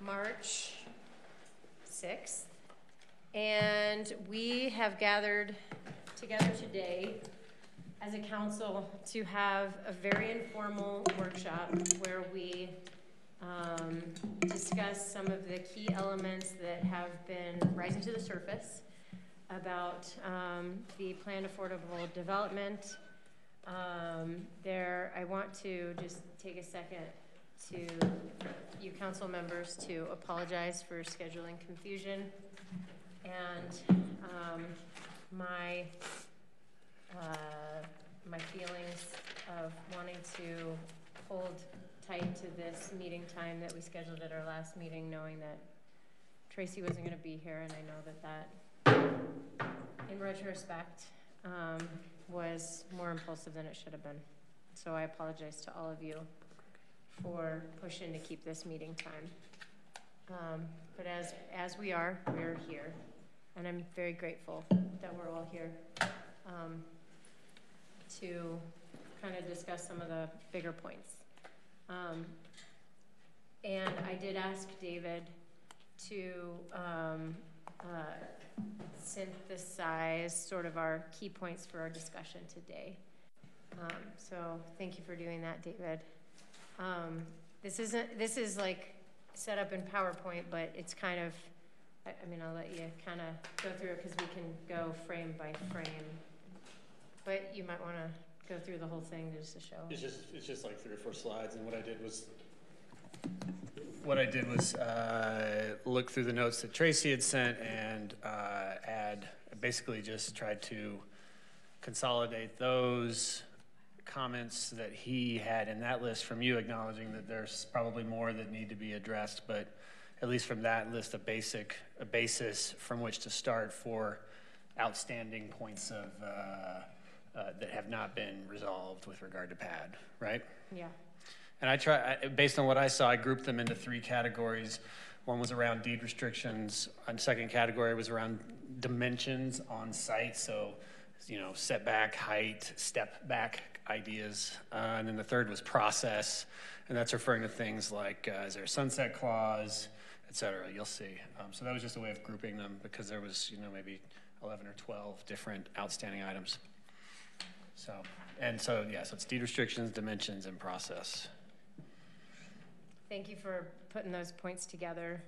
March 6th, and we have gathered together today as a council to have a very informal workshop where we discuss some of the key elements that have been rising to the surface about the planned affordable development. I want to just take a second to you council members to apologize for scheduling confusion and my feelings of wanting to hold tight to this meeting time that we scheduled at our last meeting, knowing that Tracy wasn't going to be here, and I know that in retrospect was more impulsive than it should have been. So I apologize to all of you for pushing to keep this meeting time. But as we're here, and I'm very grateful that we're all here to kind of discuss some of the bigger points. And I did ask David to synthesize sort of our key points for our discussion today. So thank you for doing that, David. This is like set up in PowerPoint, but it's kind of, I mean, I'll let you kind of go through it because we can go frame by frame. But you might want to go through the whole thing just to show. It's just like 3 or 4 slides, and what I did was look through the notes that Tracy had sent and basically just tried to consolidate those comments that he had in that list from you, acknowledging that there's probably more that need to be addressed, but at least from that list, a basis from which to start for outstanding points of that have not been resolved with regard to PAD, right? Yeah. And based on what I saw, I grouped them into 3 categories. One was around deed restrictions. And second category was around dimensions on site. So, setback, height, step back ideas. And then the third was process. And that's referring to things like, is there a sunset clause, et cetera? You'll see. So that was just a way of grouping them because there was, maybe 11 or 12 different outstanding items. So it's deed restrictions, dimensions, and process. Thank you for putting those points together.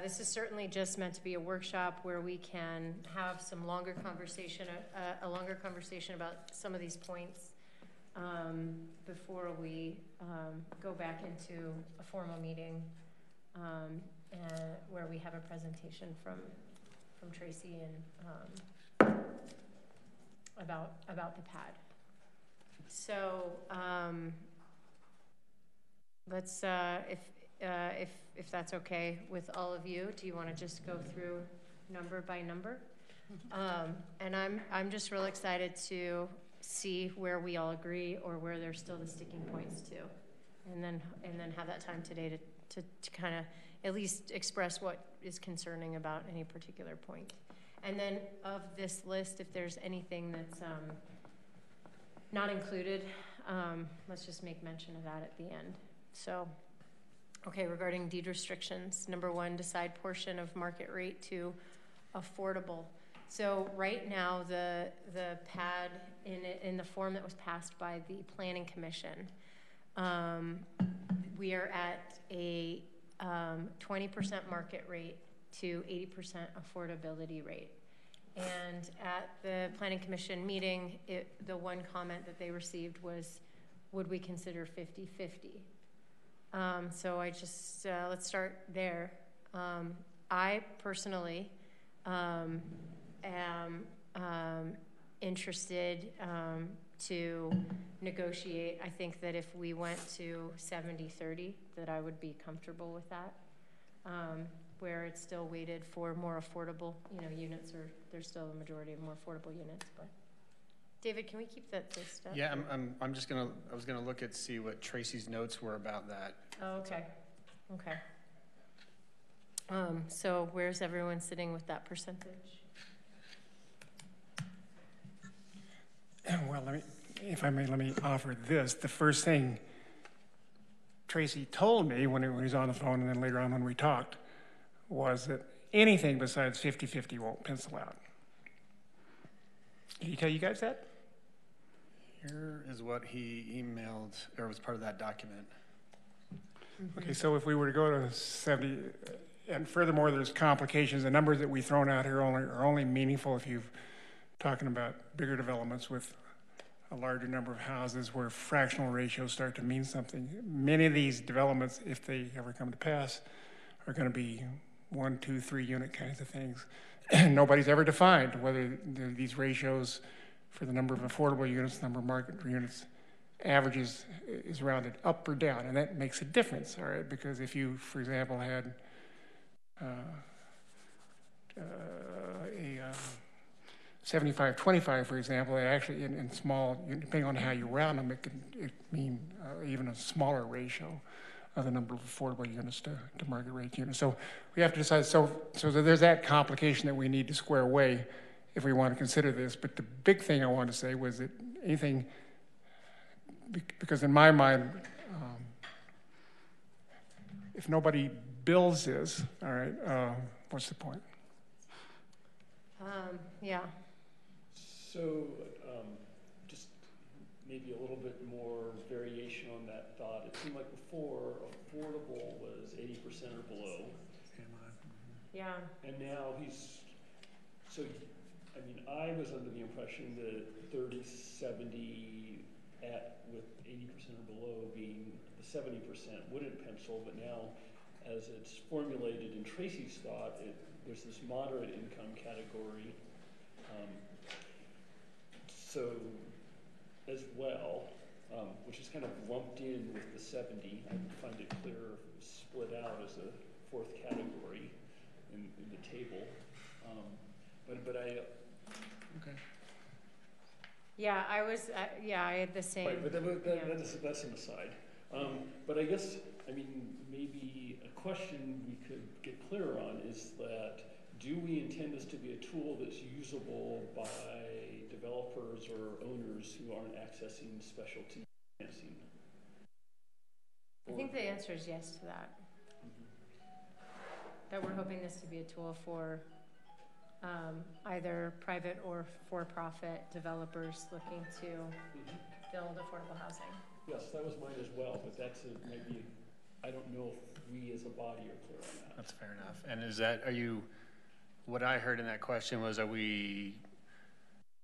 This is certainly just meant to be a workshop where we can have some longer conversation, a longer conversation about some of these points before we go back into a formal meeting where we have a presentation from Tracy and about the PAD. So let's, if that's okay with all of you, do you want to just go through number by number? And I'm just real excited to see where we all agree or where there's still the sticking points too, and then have that time today to kind of at least express what is concerning about any particular point. And then of this list, if there's anything that's not included, let's just make mention of that at the end. So, okay, regarding deed restrictions, number 1, decide portion of market rate to affordable. So right now, the PAD in the form that was passed by the Planning Commission, we are at a 20% market rate to 80% affordability rate. And at the Planning Commission meeting, the one comment that they received was, would we consider 50-50? So I just, let's start there. I personally am interested to negotiate. I think that if we went to 70-30, that I would be comfortable with that. Where it's still weighted for more affordable, units, or there's still a majority of more affordable units. But David, can we keep that list up? Yeah, I was gonna look at see what Tracy's notes were about that. Oh, okay, okay. So where's everyone sitting with that percentage? Well, if I may, let me offer this. The first thing Tracy told me when he was on the phone and then later on when we talked was that anything besides 50-50 won't pencil out. Did he tell you guys that? Here is what he emailed, or was part of that document. Okay, so if we were to go to 70, and furthermore, there's complications. The numbers that we've thrown out here are only meaningful if you're talking about bigger developments with a larger number of houses where fractional ratios start to mean something. Many of these developments, if they ever come to pass, are going to be 1, 2, 3 unit kinds of things. Nobody's ever defined whether these ratios for the number of affordable units, number of market units, averages is rounded up or down, and that makes a difference, all right? Because if you, for example, had a 75-25, for example, it actually in small, depending on how you round them, it can mean even a smaller ratio of the number of affordable units to market rate units. So we have to decide. So there's that complication that we need to square away if we want to consider this. But the big thing I wanted to say was that anything, because in my mind, if nobody builds this, all right, what's the point? Yeah. So just maybe a little bit more variation on that thought. It seemed like before affordable was 80% or below. Yeah. And now so I mean, I was under the impression that 30-70 with 80% or below being the 70% wouldn't pencil, but now as it's formulated in Tracy's thought, there's this moderate income category. So as well, which is kind of lumped in with the 70. I find it clearer if it was split out as a fourth category in the table. But I... Okay. Yeah, I was, I had the same. Right, but that's an aside. But I guess, I mean, maybe a question we could get clearer on is that, do we intend this to be a tool that's usable by developers or owners who aren't accessing specialty financing? I think the answer is yes to that. That we're hoping this to be a tool for either private or for-profit developers looking to build affordable housing. Yes, that was mine as well, but that's maybe, I don't know if we as a body are clear on that. That's fair enough. And what I heard in that question was,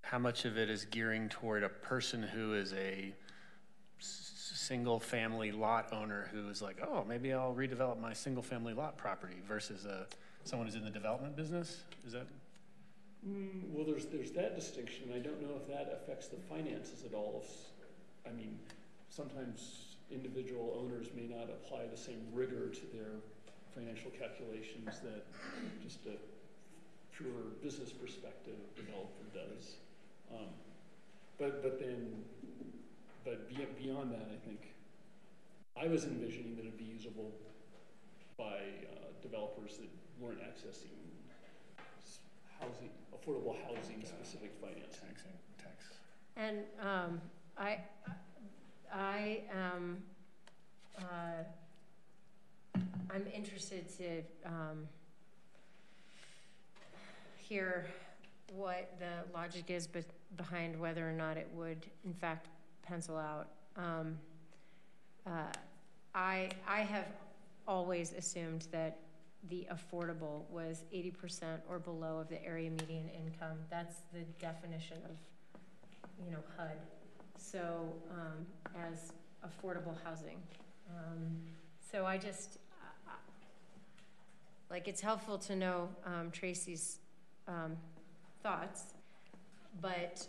how much of it is gearing toward a person who is a single family lot owner who is like, oh, maybe I'll redevelop my single family lot property versus someone who's in the development business? Is that? Well, there's that distinction. I don't know if that affects the finances at all. I mean, sometimes individual owners may not apply the same rigor to their financial calculations that just a pure business perspective developer does. But beyond that, I think I was envisioning that it'd be usable by developers that weren't accessing affordable housing specific financing. Tax. And I am I'm interested to hear what the logic is behind whether or not it would in fact pencil out. I have always assumed that the affordable was 80% or below of the area median income. That's the definition of, HUD. So as affordable housing. So I just, it's helpful to know Tracy's thoughts, but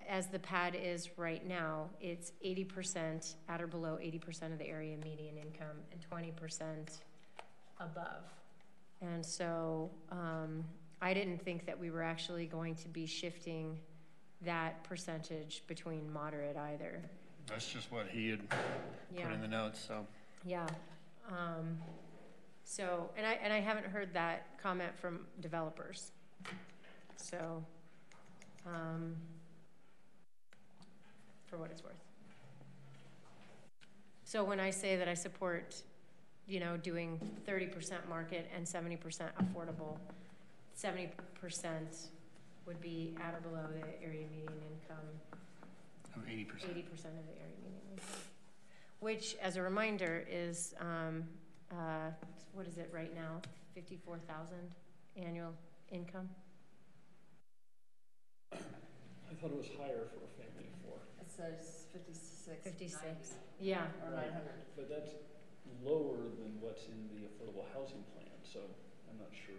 as the pad is right now, it's 80% at or below 80% of the area median income and 20% above. And so I didn't think that we were actually going to be shifting that percentage between moderate either. That's just what he had put in the notes, so. Yeah. So, and I haven't heard that comment from developers. So, for what it's worth. So when I say that I support, you know, doing 30% market and 70% affordable, 70% would be at or below the area median income. Of 80%. 80% of the area median income. Which, as a reminder, is, what is it right now? 54,000 annual income? I thought it was higher for a family of four. It says 56. 56. 90, Yeah. or Right. 900. But that's lower than what's in the affordable housing plan, so I'm not sure.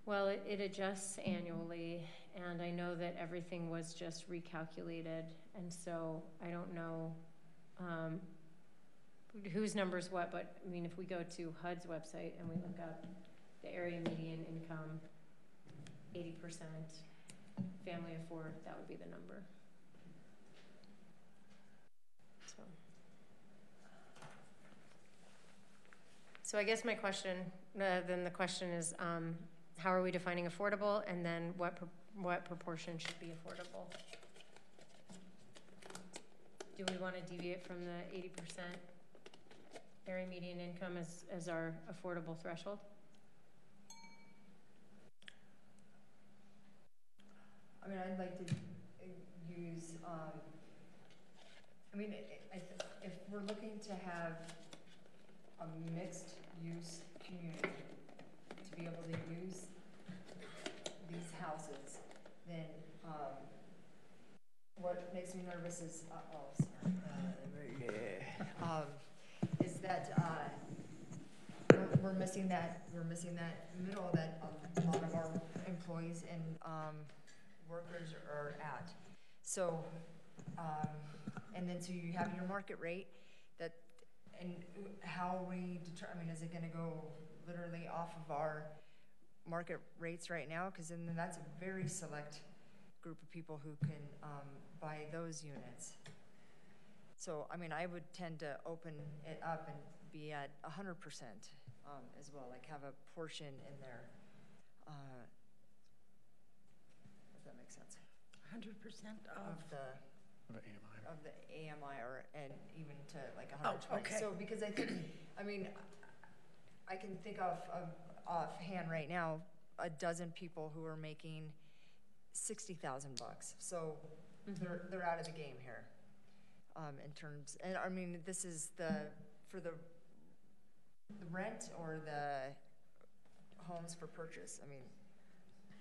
Well, it adjusts annually, and I know that everything was just recalculated, and so I don't know whose numbers what, but I mean, if we go to HUD's website and we look up the area median income, 80%, family of four, that would be the number. So I guess my question, then the question is, how are we defining affordable, and then what proportion should be affordable? Do we want to deviate from the 80% area median income as our affordable threshold? I mean, I'd like to use, I mean, if we're looking to have a mixed use community, to be able to use these houses, then what makes me nervous is, is that we're missing that middle that a lot of our employees and workers are at. So, and then so you have your market rate that, and how we determine, is it going to go literally off of our market rates right now? Because then that's a very select group of people who can buy those units. So, I mean, I would tend to open it up and be at 100% as well, like have a portion in there. If that makes sense. 100% Of the AMI, or and even to like 120. Oh, okay. So because I think, I mean, I can think of offhand right now a dozen people who are making $60,000. So they're out of the game here. In terms, and I mean, this is for the rent or the homes for purchase. I mean,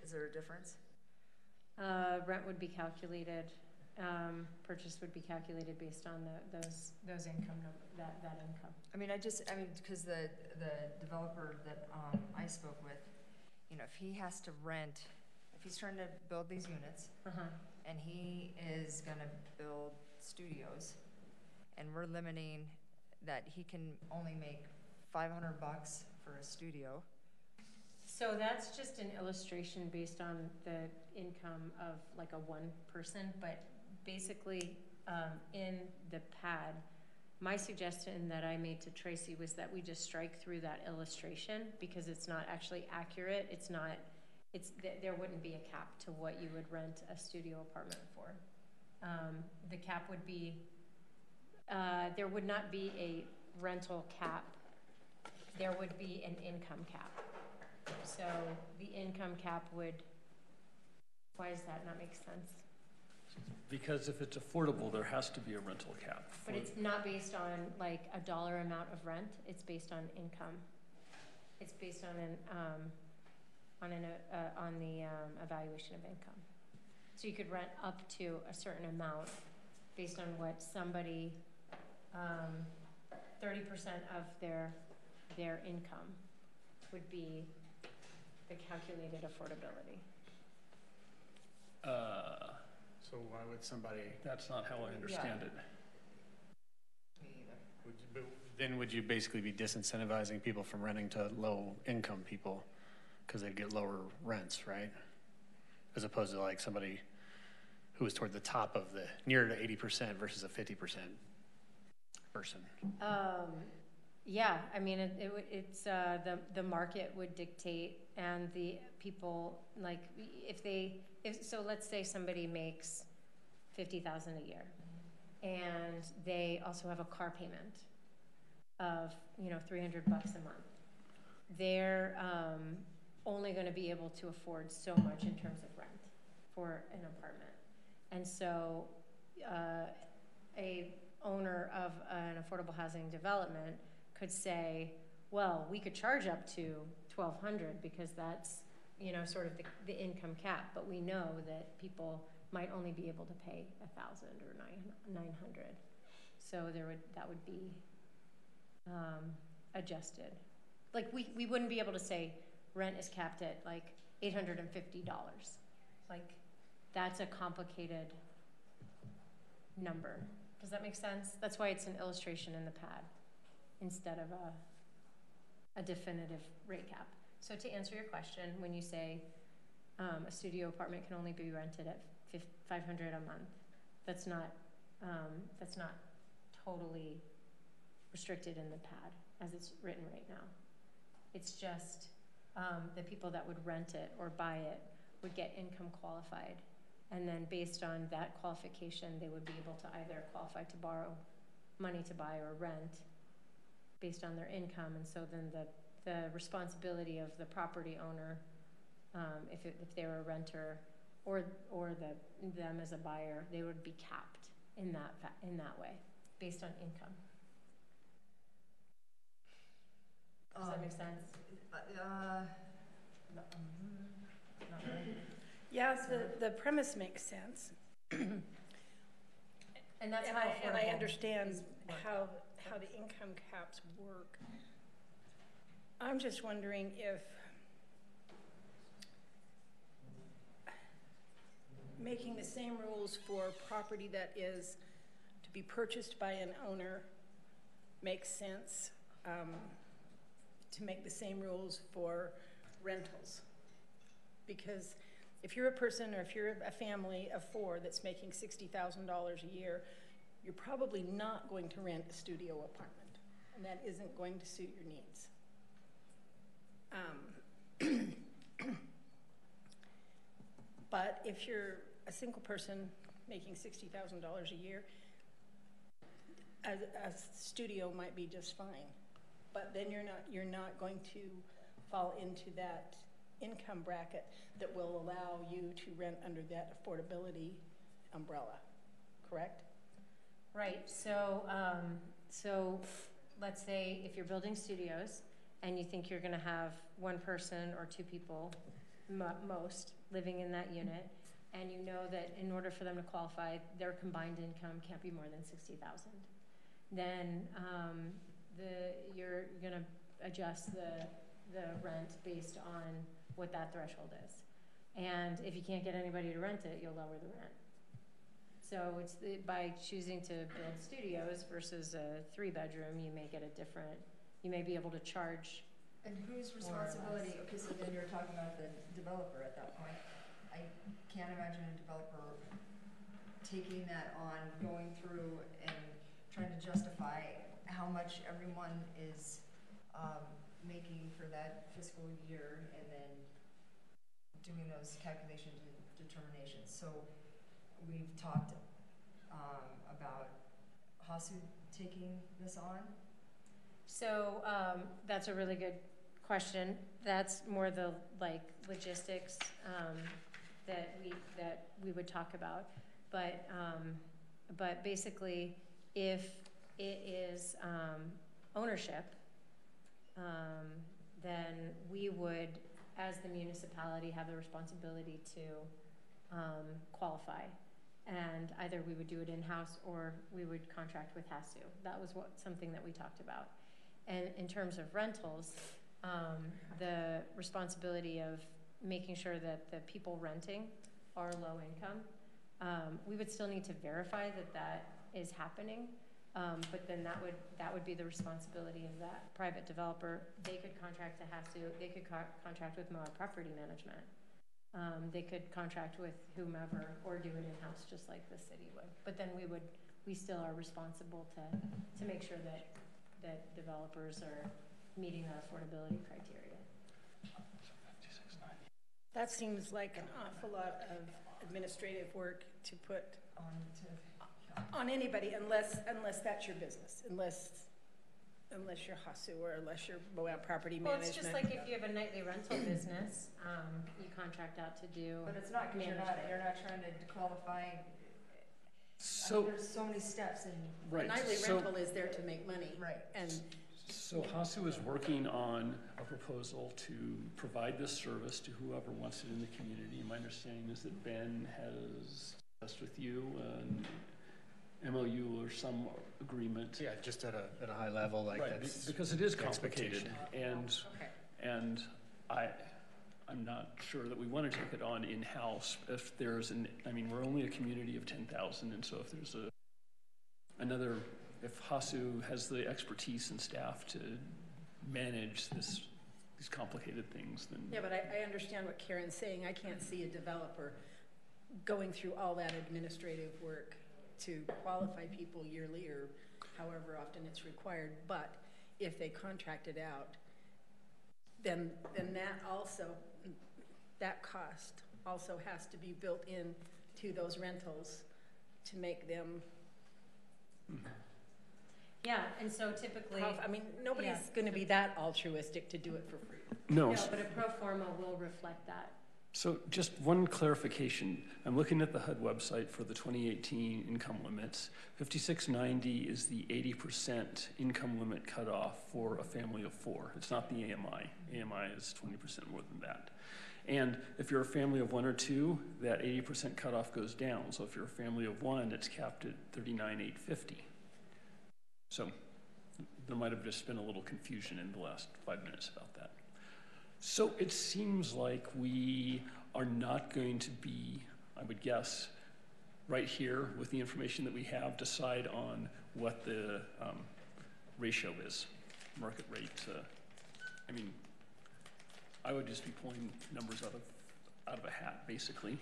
is there a difference? Rent would be calculated, purchase would be calculated based on those income, that income. I mean, because the developer that I spoke with, you know, if he has to rent, if he's trying to build these units, and he is going to build studios, and we're limiting that he can only make $500 for a studio. So that's just an illustration based on the income of like a one person, but basically in the pad, my suggestion that I made to Tracy was that we just strike through that illustration because it's not actually accurate. There wouldn't be a cap to what you would rent a studio apartment for. The cap would be, there would not be a rental cap. There would be an income cap. So the income cap would, why does that not make sense? Because if it's affordable, there has to be a rental cap. But it's not based on like a dollar amount of rent. It's based on income. It's based on the evaluation of income. So you could rent up to a certain amount based on what somebody, 30% of their income would be the calculated affordability. So why would somebody? That's not how I understand it. Me either. Then would you basically be disincentivizing people from renting to low-income people because they'd get lower rents, right? As opposed to like somebody who was toward the top of near to 80% versus a 50% person. Yeah, I mean, it's the market would dictate, and the people, like, so let's say somebody makes $50,000 a year, and they also have a car payment of, $300 a month. They're only going to be able to afford so much in terms of rent for an apartment. And so a owner of an affordable housing development could say, well, we could charge up to $1,200 because that's, sort of the income cap, but we know that people might only be able to pay $1,000 or $900. So that would be adjusted. Like we wouldn't be able to say rent is capped at like $850. Like that's a complicated number. Does that make sense? That's why it's an illustration in the pad instead of a definitive rate cap. So to answer your question, when you say a studio apartment can only be rented at $500 a month, that's not totally restricted in the pad as it's written right now. It's just the people that would rent it or buy it would get income qualified, and then based on that qualification, they would be able to either qualify to borrow money to buy or rent based on their income, and so then the responsibility of the property owner, if they were a renter or them as a buyer, they would be capped in that way based on income. Does that make sense? Not really. Yeah, the premise makes sense. And that's and I understand how the income caps work. I'm just wondering if making the same rules for property that is to be purchased by an owner makes sense, to make the same rules for rentals. Because if you're a person or if you're a family of 4 that's making $60,000 a year, you're probably not going to rent a studio apartment, and that isn't going to suit your needs. But if you're a single person making $60,000 a year, a studio might be just fine. But then you're not going to fall into that income bracket that will allow you to rent under that affordability umbrella, correct? Right. So let's say if you're building studios and you think you're going to have one person or 2 people most living in that unit, and you know that in order for them to qualify, their combined income can't be more than $60,000, then you're going to adjust the rent based on what that threshold is. And if you can't get anybody to rent it, you'll lower the rent. So it's by choosing to build studios versus a 3-bedroom, you may be able to charge. And whose responsibility, okay, so then you're talking about the developer at that point. I can't imagine a developer taking that on, going through and trying to justify how much everyone is making for that fiscal year and then doing those calculations and determinations. So we've talked about Hasu taking this on. So that's a really good question. That's more the logistics that we would talk about. But basically, if it is ownership, then we would, as the municipality, have the responsibility to qualify. And either we would do it in-house or we would contract with Hasu. That was something that we talked about. And in terms of rentals, the responsibility of making sure that the people renting are low income, we would still need to verify that is happening. But then that would be the responsibility of that private developer. They could contract to Hasu. They could contract with Moab Property Management. They could contract with whomever or do it in-house just like the city would. But then we still are responsible to make sure that developers are meeting the affordability criteria. That seems like an awful lot of administrative work to put on anybody unless that's your business, unless you're Hasu or unless you're Moab Property Well, Management. it's just like if you have a nightly rental business, you contract out to do. But it's not, because you're not trying to qualify. So, There's so many steps and. right, Nightly so, rental is there to make money. Right. And so Hasu is working on a proposal to provide this service to whoever wants it in the community. My understanding is that Ben has discussed with you an MOU or some agreement. Yeah, just at a high level, like Right, that's because it is the complicated, expectation. and I'm not sure that we want to take it on in-house. If there's we're only a community of 10,000, and so if there's if Hasu has the expertise and staff to manage these complicated things, then. yeah, but I understand what Karen's saying. I can't see a developer going through all that administrative work to qualify people yearly or however often it's required. But if they contract it out, then that cost also has to be built in to those rentals to make them. Yeah, and so typically. I mean, nobody's going to be that altruistic to do it for free. No. No, but a pro forma will reflect that. So just one clarification. I'm looking at the HUD website for the 2018 income limits. 5690 is the 80% income limit cutoff for a family of 4. It's not the AMI. AMI is 20% more than that. And if you're a family of 1 or 2, that 80% cutoff goes down. So if you're a family of 1, it's capped at 39,850. So there might have just been a little confusion in the last 5 minutes about that. So it seems like we are not going to be, I would guess, right here with the information that we have, decide on what the ratio is, market rate. I would just be pulling numbers out of a hat, basically.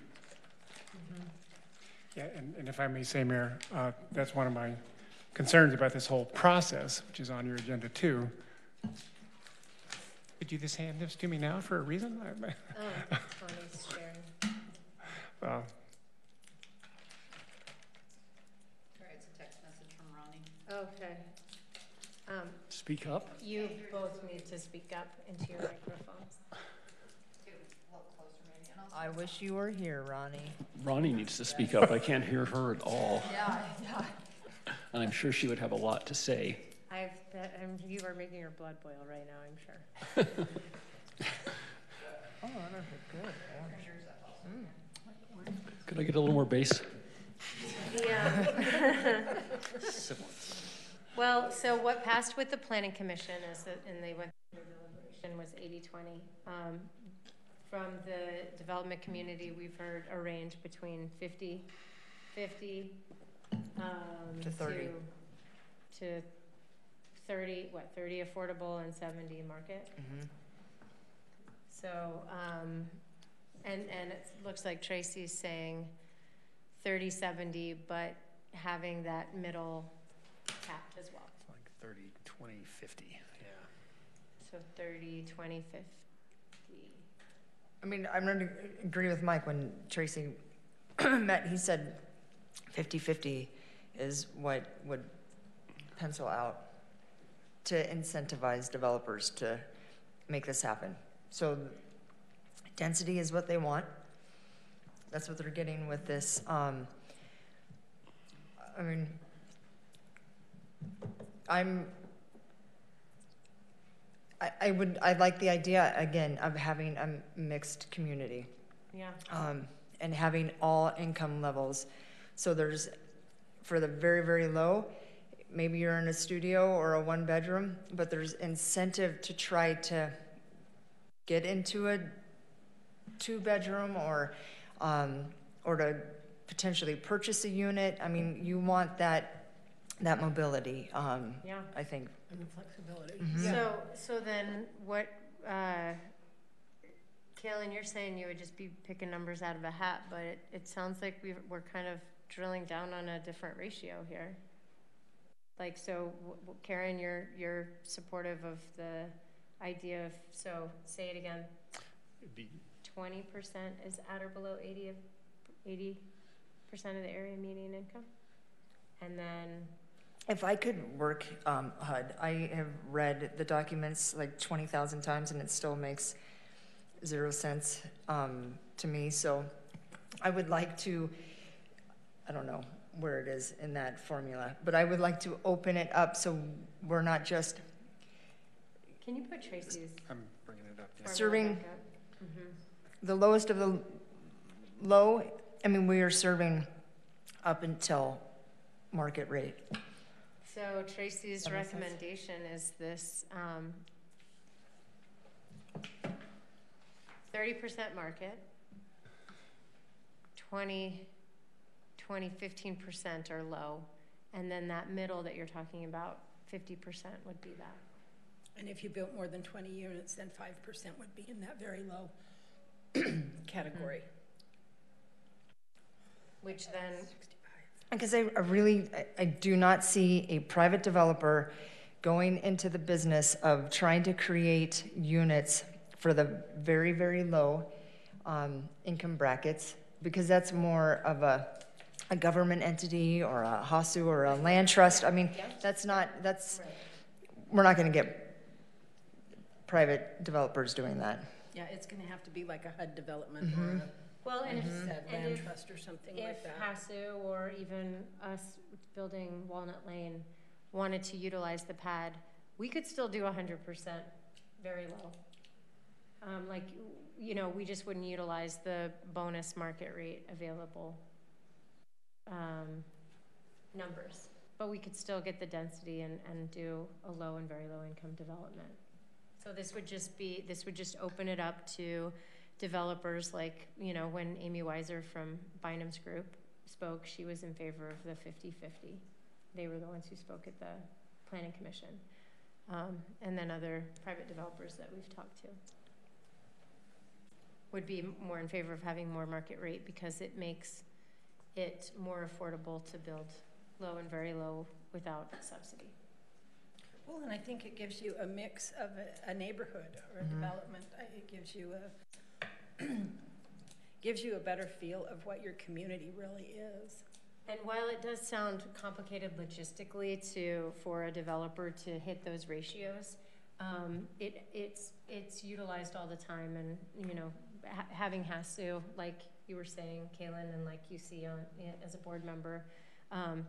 Mm-hmm. Yeah, and if I may say, Mayor, that's one of my concerns about this whole process, which is on your agenda too. Could you just hand this to me now for a reason? Connie's sharing. Well, Sorry, it's a text message from Ronnie. Okay. Speak up. You both need to speak up into your microphones. I wish you were here, Ronnie. Ronnie needs to speak up. I can't hear her at all. Yeah. And I'm sure she would have a lot to say. You are making your blood boil right now, I'm sure. Oh, I don't know. Good. Could I get a little more bass? Yeah. Well, so what passed with the planning commission is that, and they went through deliberation, was 80-20. From the development community, we've heard a range between 50 To 30. To 30, 30 affordable and 70 market. Mm-hmm. So, and it looks like Tracy's saying 30-70, but having that middle capped as well. It's like 30, 20, 50, yeah. So 30, 20, 50. I mean, I'm going to agree with Mike when Tracy met. He said 50-50 is what would pencil out to incentivize developers to make this happen. So density is what they want. That's what they're getting with this. I mean, I like the idea, again, of having a mixed community. Yeah. And having all income levels. So there's, for the very, very low, maybe you're in a studio or a 1-bedroom, but there's incentive to try to get into a 2-bedroom or to potentially purchase a unit. I mean, you want that mobility, Yeah. I think. And the flexibility. Mm-hmm. So then what, Kaylin, you're saying you would just be picking numbers out of a hat, but it sounds like we're kind of drilling down on a different ratio here. Like, so Karen, you're supportive of the idea of, so say it again. It'd be 20% is at or below 80% of the area median income? And then, If I could work HUD, I have read the documents like 20,000 times and it still makes 0 sense to me. So I would like to, I don't know where it is in that formula, but I would like to open it up so we're not just can you put Tracy's I'm bringing it up. Yeah. formula serving back up? the lowest of the low. I mean, we are serving up until market rate. So Tracy's That makes sense. recommendation is this 30% market, 15% are low, and then that middle that you're talking about, 50% would be that. And if you built more than 20 units, then 5% would be in that very low category. Which then, Because I do not see a private developer going into the business of trying to create units for the very, very low income brackets, because that's more of a government entity or a HASU or a land trust. I mean, we're not going to get private developers doing that. Yeah, it's going to have to be like a HUD development or a well, and land if trust or something if like that. HASU or even us building Walnut Lane wanted to utilize the pad, we could still do 100% very low. Like, you know, we just wouldn't utilize the bonus market rate available numbers. But we could still get the density and do a low and very low income development. So this would just open it up to developers like, you know, when Amy Weiser from Bynum's group spoke, she was in favor of the 50-50. They were the ones who spoke at the Planning Commission. And then other private developers that we've talked to would be more in favor of having more market rate because it makes it more affordable to build low and very low without subsidy. Well, and I think it gives you a mix of a neighborhood or a development. It gives you a better feel of what your community really is. And while it does sound complicated logistically for a developer to hit those ratios, it's utilized all the time. And you know, having HASU, like you were saying, Kaylin, and like you see as a board member,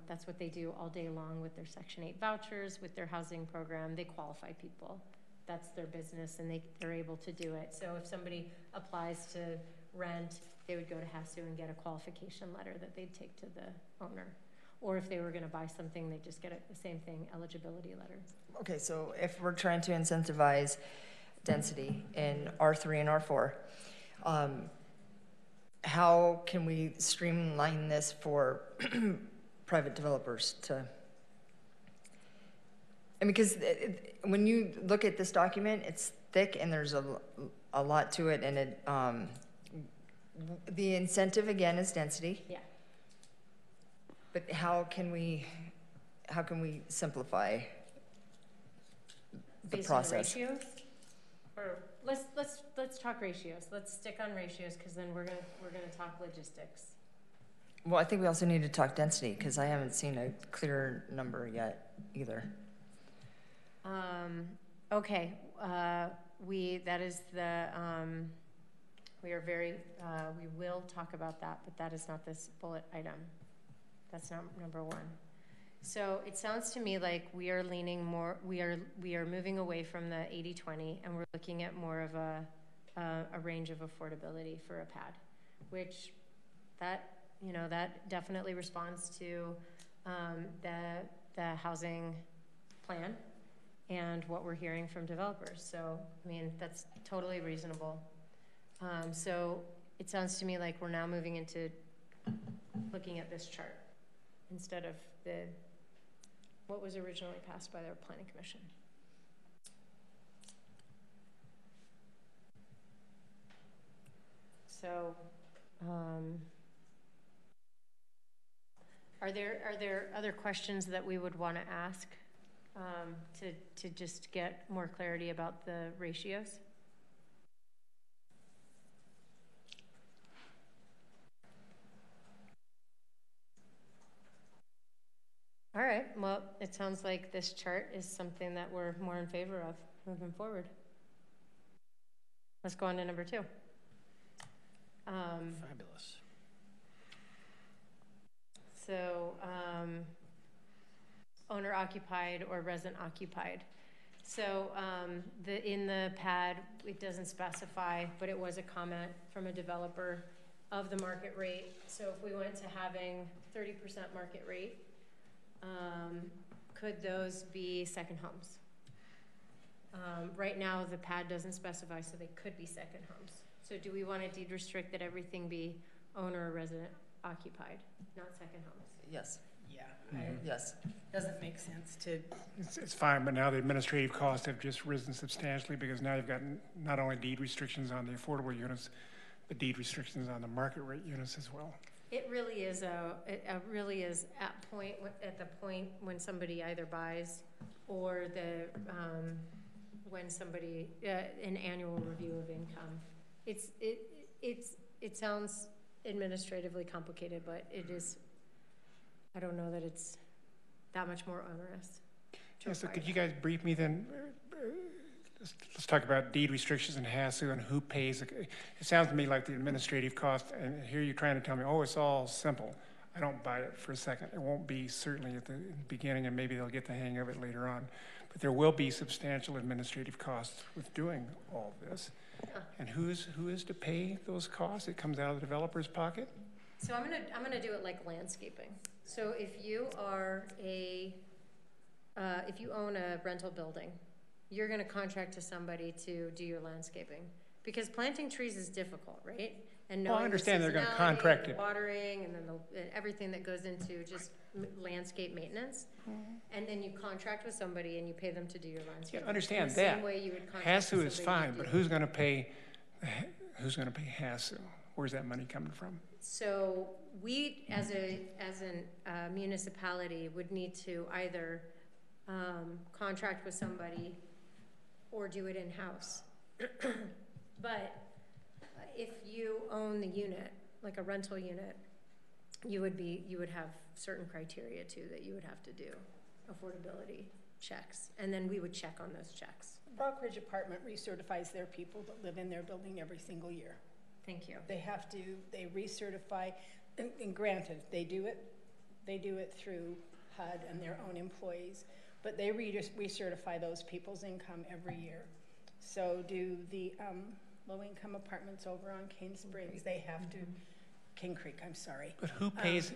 that's what they do all day long with their Section 8 vouchers, with their housing program. They qualify people. That's their business, and they're able to do it. So if somebody applies to rent, they would go to HASU and get a qualification letter that they'd take to the owner. Or if they were going to buy something, they'd just get the same thing, eligibility letter. Okay, so if we're trying to incentivize density in R3 and R4, how can we streamline this for private developers to, I mean, because when you look at this document, it's thick and there's a lot to it, and it the incentive again is density. Yeah. But how can we simplify the Based process? on ratios? Or let's talk ratios. Let's stick on ratios because then we're gonna talk logistics. Well, I think we also need to talk density because I haven't seen a clear number yet either. Okay, we are very, we will talk about that, but that is not this bullet item. That's not number one. So it sounds to me like we are leaning more, we are moving away from the 80-20 and we're looking at more of a range of affordability for a pad, which that definitely responds to the housing plan and what we're hearing from developers. So, I mean, that's totally reasonable. So it sounds to me like we're now moving into looking at this chart instead of what was originally passed by the Planning Commission. So, are there other questions that we would want to ask to just get more clarity about the ratios? well, it sounds like this chart is something that we're more in favor of moving forward. Let's go on to number 2. Fabulous. So, owner occupied or resident occupied. So in the pad, it doesn't specify, but it was a comment from a developer of the market rate. So if we went to having 30% market rate, could those be second homes? Right now, the pad doesn't specify, so they could be second homes. So do we want to deed restrict that everything be owner or resident occupied, not second homes? Yes, Yeah, yes. doesn't make sense to, It's fine, but now the administrative costs have just risen substantially because now you've got not only deed restrictions on the affordable units, but deed restrictions on the market rate units as well. It really is really is at the point when somebody either buys or when somebody an annual review of income. It sounds administratively complicated, but it is. I don't know that it's that much more onerous. Yeah, so could you guys brief me then? Let's talk about deed restrictions in HASU and who pays. It sounds to me like the administrative cost, and here you're trying to tell me, oh, it's all simple. I don't buy it for a second. It won't be certainly at the beginning, and maybe they'll get the hang of it later on. But there will be substantial administrative costs with doing all this. Yeah. And who is to pay those costs? It comes out of the developer's pocket? So I'm gonna do it like landscaping. So if you are if you own a rental building, you're gonna contract to somebody to do your landscaping. Because planting trees is difficult, right? And Well, I knowing the understand they're gonna seasonality, contract and it. watering, and then everything that goes into just landscape maintenance. And then you contract with somebody and you pay them to do your Yeah, landscaping. understand In the that. same way you would contract HASU with is somebody fine, to but do- who's gonna pay HASU? Where's that money coming from? So we, as a municipality, would need to either contract with somebody or do it in-house. But if you own the unit, like a rental unit, you would have certain criteria too that you would have to do, affordability checks, and then we would check on those checks. Rockridge Apartment recertifies their people that live in their building every single year. Thank you. They recertify, and granted, they do it through HUD and their own employees, but they recertify those people's income every year. So do the low-income apartments over on Cane Springs, they have to, King Creek, I'm sorry. But who pays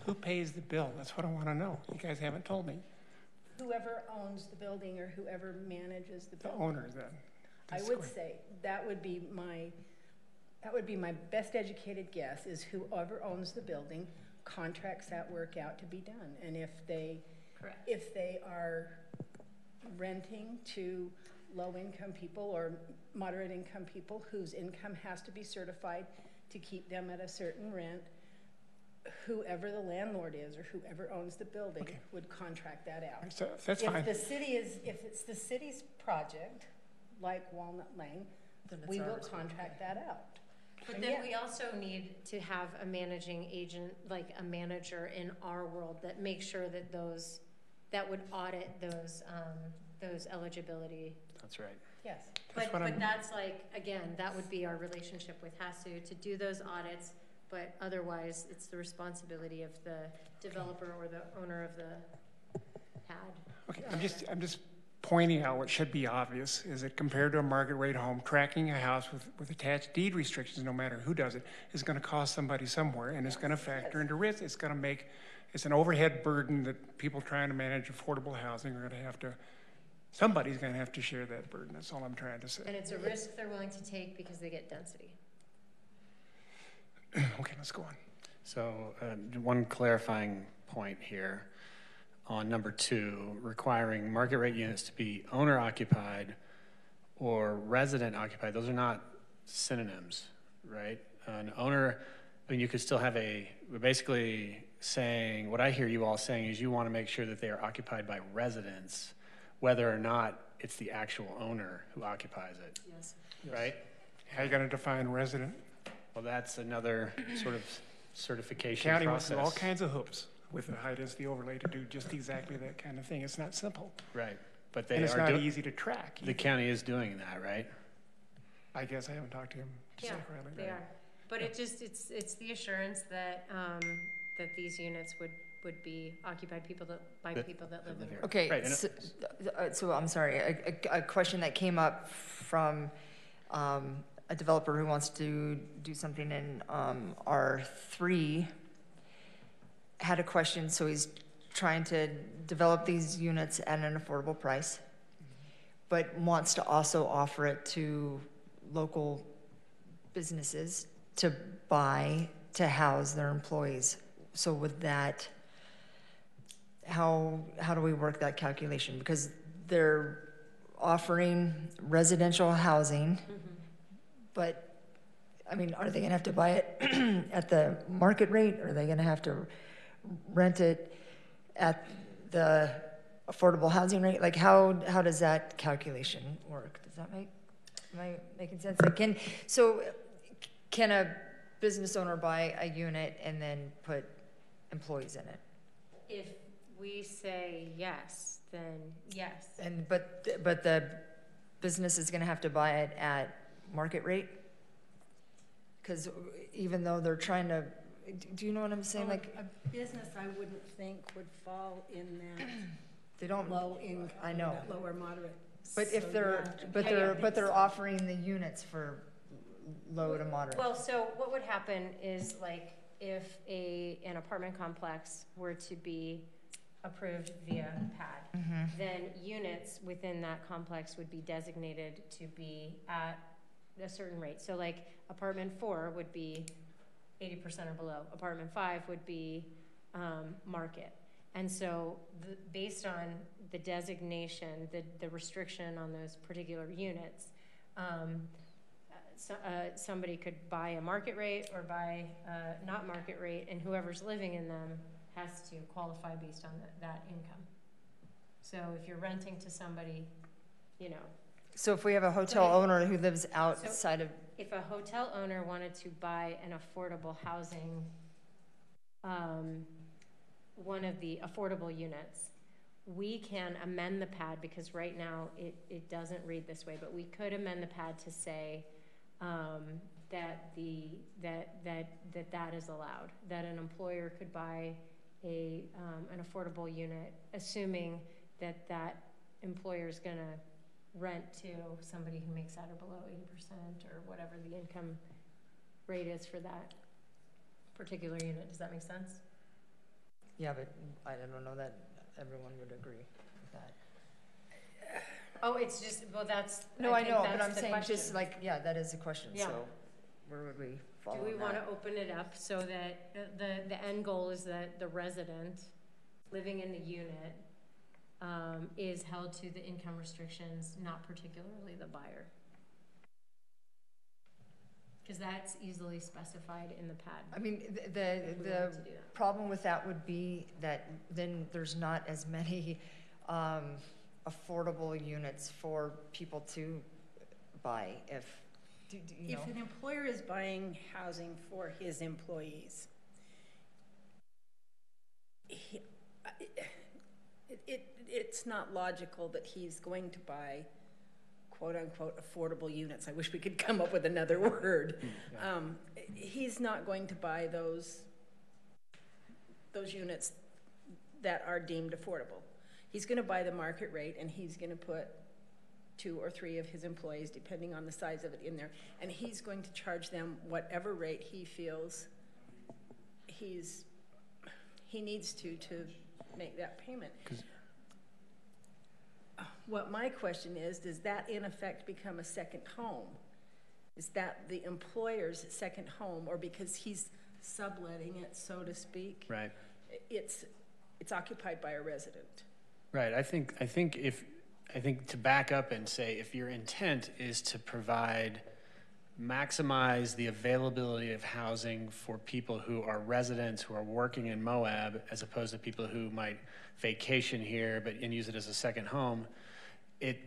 the bill? That's what I wanna know. You guys haven't told me. Whoever owns the building or whoever manages the The building. owner then. I That's would correct. say that would be my best educated guess is whoever owns the building contracts that work out to be done. And if they are renting to low-income people or moderate-income people whose income has to be certified to keep them at a certain rent, whoever the landlord is or whoever owns the building would contract that out. So that's fine. If it's the city's project, like Walnut Lane, we will contract that out. But then we also need to have a managing agent, like a manager in our world that makes sure that that would audit those eligibility. That's right. Yes. That's what But that's like, again, that would be our relationship with HASU to do those audits, but otherwise it's the responsibility of the developer or the owner of the pad. Okay, I'm just pointing out what should be obvious is that compared to a market rate home, tracking a house with attached deed restrictions, no matter who does it, is gonna cost somebody somewhere and it's gonna factor into risk. It's an overhead burden that people trying to manage affordable housing are gonna have to, somebody's gonna have to share that burden. That's all I'm trying to say. And it's a risk they're willing to take because they get density. Okay, let's go on. So one clarifying point here on number 2, requiring market rate units to be owner occupied or resident occupied. Those are not synonyms, right? An owner, I mean, you could still have we're basically saying, what I hear you all saying is you want to make sure that they are occupied by residents, whether or not it's the actual owner who occupies it, Yes. right? How are you gonna define resident? Well, that's another sort of certification County went process. through all kinds of hoops. with the high density overlay to do just exactly that kind of thing. It's not simple. Right, but they And it's are not doing, easy to track. the county is doing that, right? I guess I haven't talked to him. Yeah, separately, they right? are. But it's the assurance that, that these units would be occupied by people that live in them. Okay, Right, and so I'm sorry, a question that came up from a developer who wants to do something in R3 had a question, so he's trying to develop these units at an affordable price, but wants to also offer it to local businesses to buy, to house their employees. So with that, how do we work that calculation? Because they're offering residential housing, but, I mean, are they gonna have to buy it at the market rate? Or are they gonna have to rent it at the affordable housing rate? Like, how does that calculation work? Does that am I making sense? Like, can a business owner buy a unit and then put employees in it? If we say yes, then yes. And, but the business is gonna have to buy it at market rate? Because even though they're trying to, do you know what I'm saying? Like, A business, I wouldn't think would fall in that they don't, low income. I know. That lower moderate. but if So, they're, yeah. but they're offering the units for low to moderate. Well, so what would happen is, like, if an apartment complex were to be approved via PAD, then units within that complex would be designated to be at a certain rate. So like apartment 4 would be 80% or below. Apartment 5 would be market. And so based on the designation, the restriction on those particular units, somebody could buy a market rate or buy not market rate, and whoever's living in them has to qualify based on that income. So if you're renting to somebody, you know. So if we have a hotel owner who lives outside of, If a hotel owner wanted to buy an affordable housing, one of the affordable units, we can amend the PAD, because right now it doesn't read this way, but we could amend the PAD to say that is allowed, that an employer could buy an affordable unit, assuming that employer is going to rent to somebody who makes at or below 80% or whatever the income rate is for that particular unit. Does that make sense? yeah, but I don't know that everyone would agree with that. Oh, it's just, well, that's, No, I think know, that's but I'm the saying question. just like, yeah, that is a question, Yeah. so where would we fall Do we on want that? to open it up so that the end goal is that the resident living in the unit is held to the income restrictions, not particularly the buyer? Because that's easily specified in the PAD. I mean, if we the wanted to do that. problem with that would be that then there's not as many affordable units for people to buy if, you know. If an employer is buying housing for his employees, it's not logical that he's going to buy quote-unquote affordable units. I wish we could come up with another word. Yeah. He's not going to buy those units that are deemed affordable. He's going to buy the market rate, and he's going to put 2 or 3 of his employees, depending on the size of it, in there, and he's going to charge them whatever rate he feels he needs to make that payment. What my question is, does that in effect become a second home? Is that the employer's second home, or because he's subletting it, so to speak? Right. It's occupied by a resident. Right. I think to back up and say, if your intent is to maximize the availability of housing for people who are residents who are working in Moab, as opposed to people who might vacation here and use it as a second home, it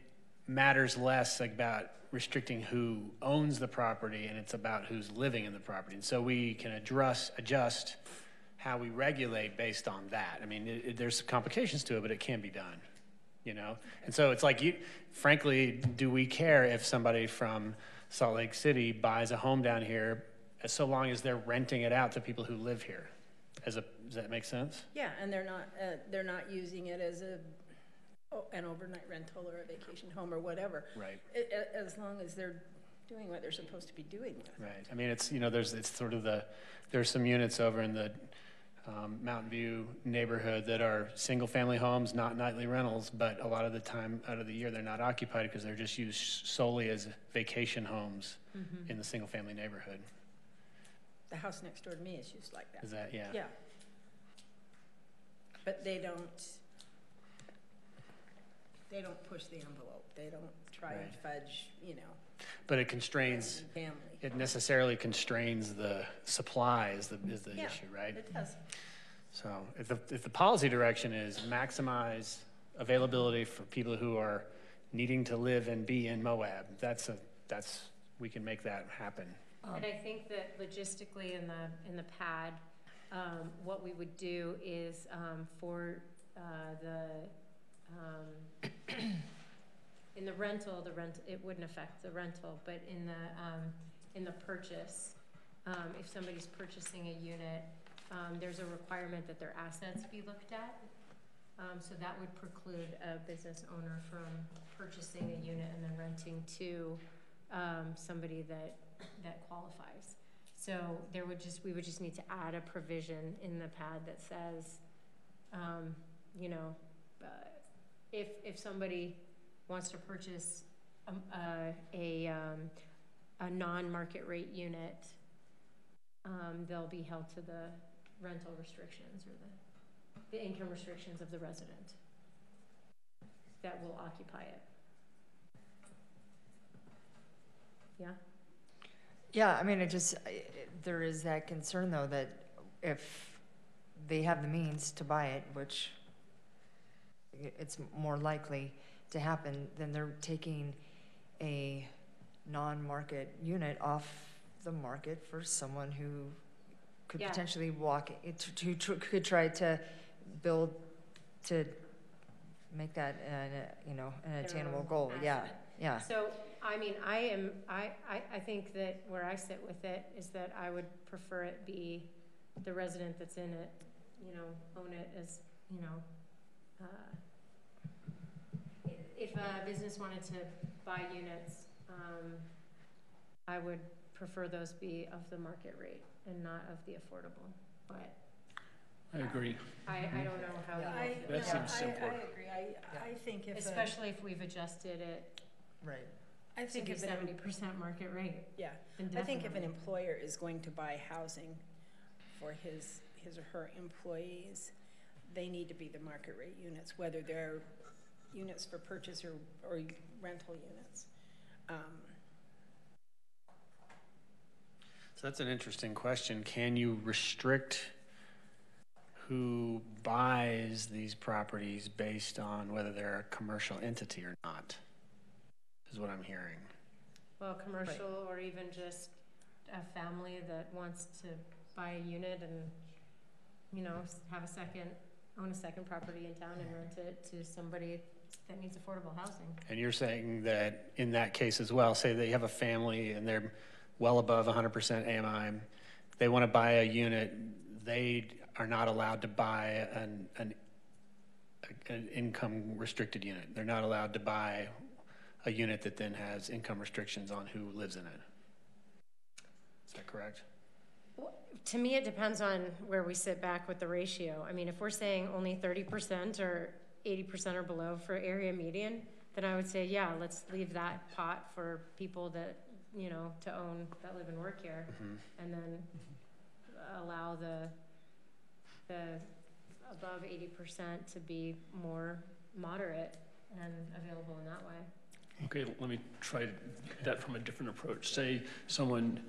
matters less about restricting who owns the property, and it's about who's living in the property. And so we can adjust how we regulate based on that. I mean, there's complications to it, but it can be done, you know? And so it's like, frankly, do we care if somebody from Salt Lake City buys a home down here, so long as they're renting it out to people who live here? Does that make sense? Yeah, and they're not using it as an overnight rental or a vacation home or whatever. Right. As long as they're doing what they're supposed to be doing with it. Right. I mean, it's, you know, it's sort of there's some units over in the Mountain View neighborhood that are single-family homes, not nightly rentals, but a lot of the time out of the year they're not occupied because they're just used solely as vacation homes in the single-family neighborhood. The house next door to me is used like that. Is that, yeah? Yeah. But they don't push the envelope. They don't try and fudge, you know. But it constrains, Family. it necessarily constrains the supply is the Yeah, issue, right? It does. So if the policy direction is maximize availability for people who are needing to live and be in Moab, we can make that happen. And I think that logistically in the pad, what we would do is for in the rental, it wouldn't affect the rental, but in the purchase, if somebody's purchasing a unit, there's a requirement that their assets be looked at. So that would preclude a business owner from purchasing a unit and then renting to somebody that qualifies. So we would just need to add a provision in the pad that says, you know, if somebody wants to purchase a non-market rate unit, they'll be held to the rental restrictions or the income restrictions of the resident that will occupy it. Yeah? Yeah, I mean, there is that concern though that if they have the means to buy it, which it's more likely to happen, then they're taking a non-market unit off the market for someone who could potentially who could try to build to make that an attainable goal. Yeah. So I mean, I think that where I sit with it is that I would prefer it be the resident that's in it, you know, own it as, you know, if a business wanted to buy units, I would prefer those be of the market rate and not of the affordable, but. I agree. I don't know how. That seems simpler. I agree. I think especially if we've adjusted it. Right. I think if 70% market rate. Yeah. I think if an employer is going to buy housing for his or her employees, they need to be the market rate units, whether they're units for purchase or rental units. So that's an interesting question. Can you restrict who buys these properties based on whether they're a commercial entity or not? Is what I'm hearing. Well, commercial or even just a family that wants to buy a unit and, you know, own a second property in town and rent it to somebody that needs affordable housing. And you're saying that in that case as well, say they have a family and they're well above 100% AMI, they want to buy a unit, they are not allowed to buy an income restricted unit. They're not allowed to buy a unit that then has income restrictions on who lives in it. Is that correct? Well, to me, it depends on where we sit back with the ratio. I mean, if we're saying only 30% or 80% or below for area median, then I would say, yeah, let's leave that pot for people that, you know, to own, that live and work here, and then allow the above 80% to be more moderate and available in that way. Okay, let me try that from a different approach. Say someone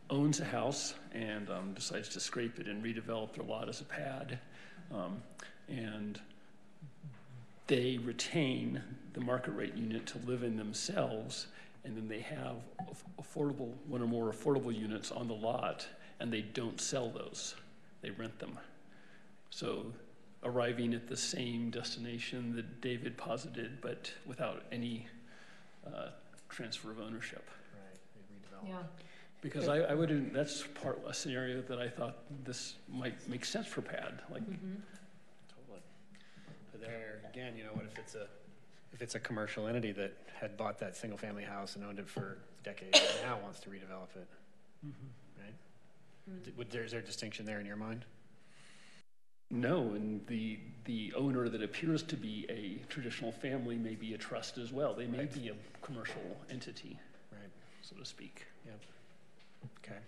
owns a house and decides to scrape it and redevelop their lot as a pad, and they retain the market rate unit to live in themselves, and then they have one or more affordable units on the lot, and they don't sell those. They rent them. So arriving at the same destination that David posited, but without any transfer of ownership. Right, Yeah. Because I would, that's a scenario that I thought this might make sense for PAD, like. totally. But there, again, you know, what if it's a commercial entity that had bought that single-family house and owned it for decades and now wants to redevelop it, right? Is there a distinction there in your mind? No, and the owner that appears to be a traditional family may be a trust as well. They may be a commercial entity, Right. so to speak. Yep. Okay.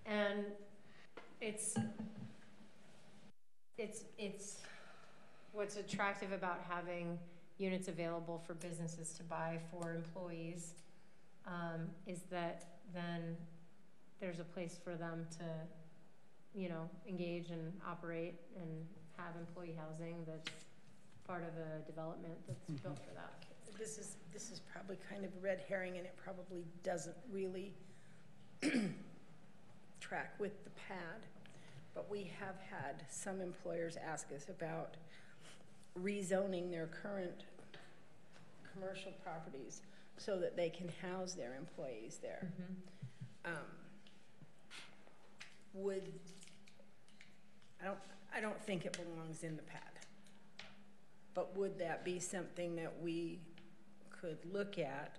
And it's what's attractive about having units available for businesses to buy for employees, is that then there's a place for them to, you know, engage and operate and have employee housing that's part of a development that's built for that. This is probably kind of a red herring, and it probably doesn't really track with the PAD. But we have had some employers ask us about rezoning their current commercial properties so that they can house their employees there. I don't think it belongs in the PAD. But would that be something that we could look at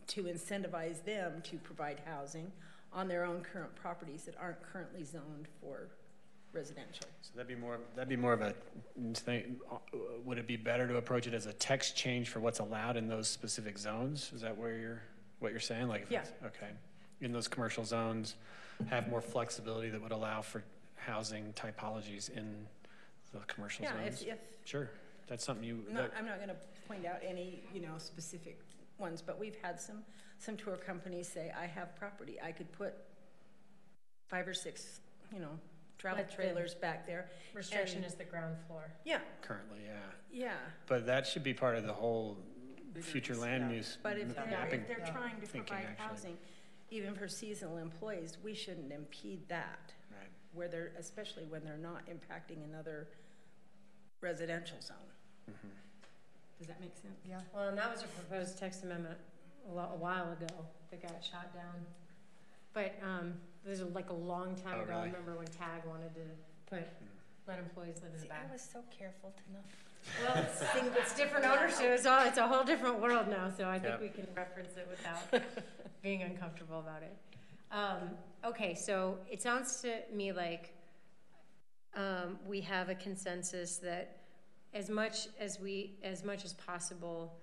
to incentivize them to provide housing on their own current properties that aren't currently zoned for residential? So that'd be more of a thing. Would it be better to approach it as a text change for what's allowed in those specific zones? Is that what you're saying? Like, Yeah. Okay. In those commercial zones, have more flexibility that would allow for housing typologies in the commercial zones? Yeah, if Sure. That's something I'm not going to point out any, specific ones, but we've had some tour companies say, I have property. I could put 5 or 6, travel But the trailers back there. Restriction is the ground floor. Yeah, currently, yeah. yeah. But that should be part of the whole future land use But if mapping. they're trying to thinking, provide actually. housing, even for seasonal employees, we shouldn't impede that. Right. Especially when they're not impacting another residential zone. Does that make sense? Yeah. Well, and that was a proposed text amendment a while ago that got shot down. But this is like a long time Oh, ago. I really? remember when TAG wanted to let employees live in the back. I was so careful to not. Well, it's different ownership. It's a whole different world now, so I think we can reference it without being uncomfortable about it. Okay, so it sounds to me like we have a consensus that as much as possible,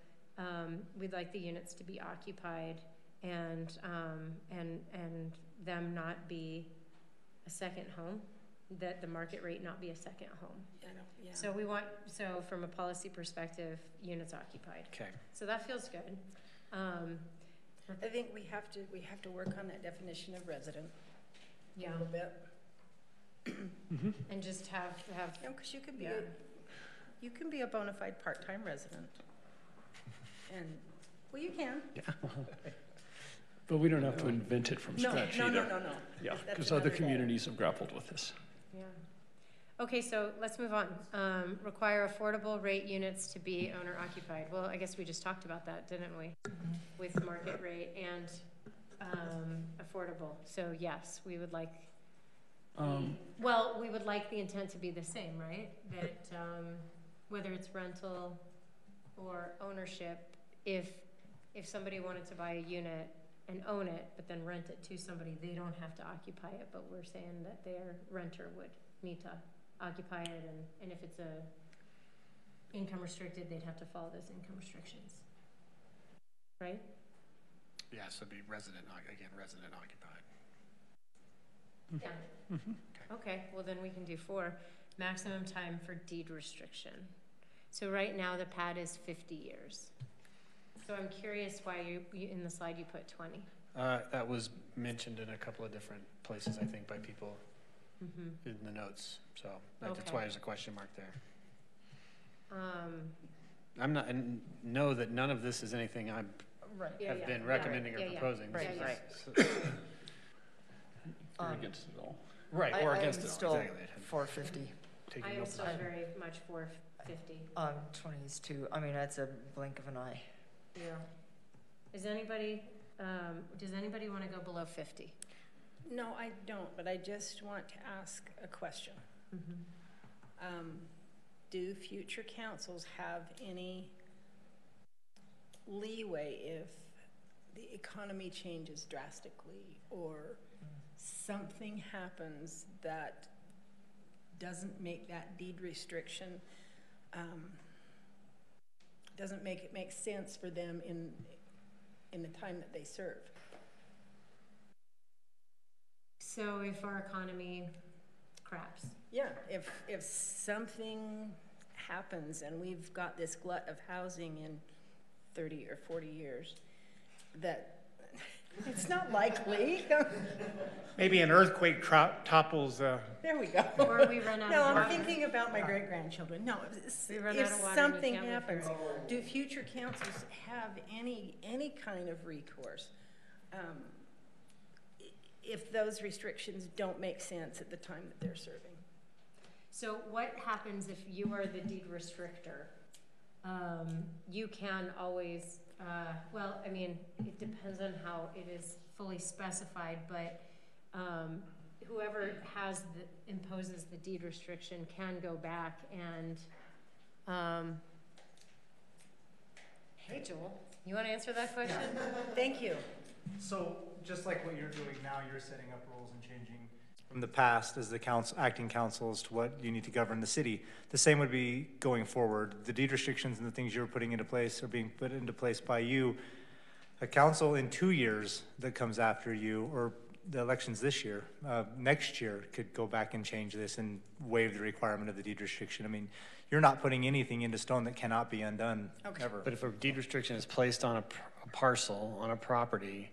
we'd like the units to be occupied and them not be a second home, that the market rate not be a second home. Yeah. So from a policy perspective, units occupied. Okay. So that feels good. I think we have to work on that definition of resident a Yeah, little bit. and just have. Because you Yeah. you can be a bona fide part-time resident. And, well, you can. But we don't have to invent it from scratch No. either. No. Yeah, That's because other another day. communities have grappled with this. Yeah. Okay, so let's move on. Require affordable rate units to be owner occupied. Well, I guess we just talked about that, didn't we? With market rate and affordable. So yes, we would like. We would like the intent to be the same, right? That whether it's rental or ownership, if somebody wanted to buy a unit and own it, but then rent it to somebody, they don't have to occupy it, but we're saying that their renter would need to occupy it, and if it's income restricted, they'd have to follow those income restrictions. Right? Yeah, so it'd be resident occupied. Yeah. Okay, well then we can do 4. Maximum time for deed restriction. So right now the PAD is 50 years. So I'm curious why you in the slide you put 20. That was mentioned in a couple of different places, I think, by people in the notes. So that's Okay. why there's a question mark there. I'm not, and know that none of this is anything I'm Right. Yeah, have yeah, been yeah, recommending or yeah, yeah. proposing. Right, Yeah, right. So- You're against it all. Right, or against I'm it all, still exactly. 450. Taking I am no still position. very much 450. 20 is too, I mean, that's a blink of an eye. Yeah. Does anybody want to go below 50? No, I don't, but I just want to ask a question. Do future councils have any leeway if the economy changes drastically or something happens that doesn't make that deed restriction, doesn't make it make sense for them in the time that they serve? So if our economy craps, Yeah, if something happens and we've got this glut of housing in 30 or 40 years, that it's not likely. Maybe an earthquake topples, There we go. or we run out No, of I'm water. thinking about my great-grandchildren. No, We run if out of water and you something can't live happens, through do future councils have any kind of recourse? If those restrictions don't make sense at the time that they're serving? So what happens if you are the deed restrictor? You can always, well, I mean, it depends on how it is fully specified, but whoever imposes the deed restriction can go back and, hey, Joel, you want to answer that question? Thank you. So, just like what you're doing now, you're setting up rules and changing from the past as the acting council as to what you need to govern the city. The same would be going forward. The deed restrictions and the things you're putting into place are being put into place by you. A council in 2 years that comes after you, or the elections this year, next year could go back and change this and waive the requirement of the deed restriction. I mean, you're not putting anything into stone that cannot be undone ever. But if a deed restriction is placed on a parcel, on a property,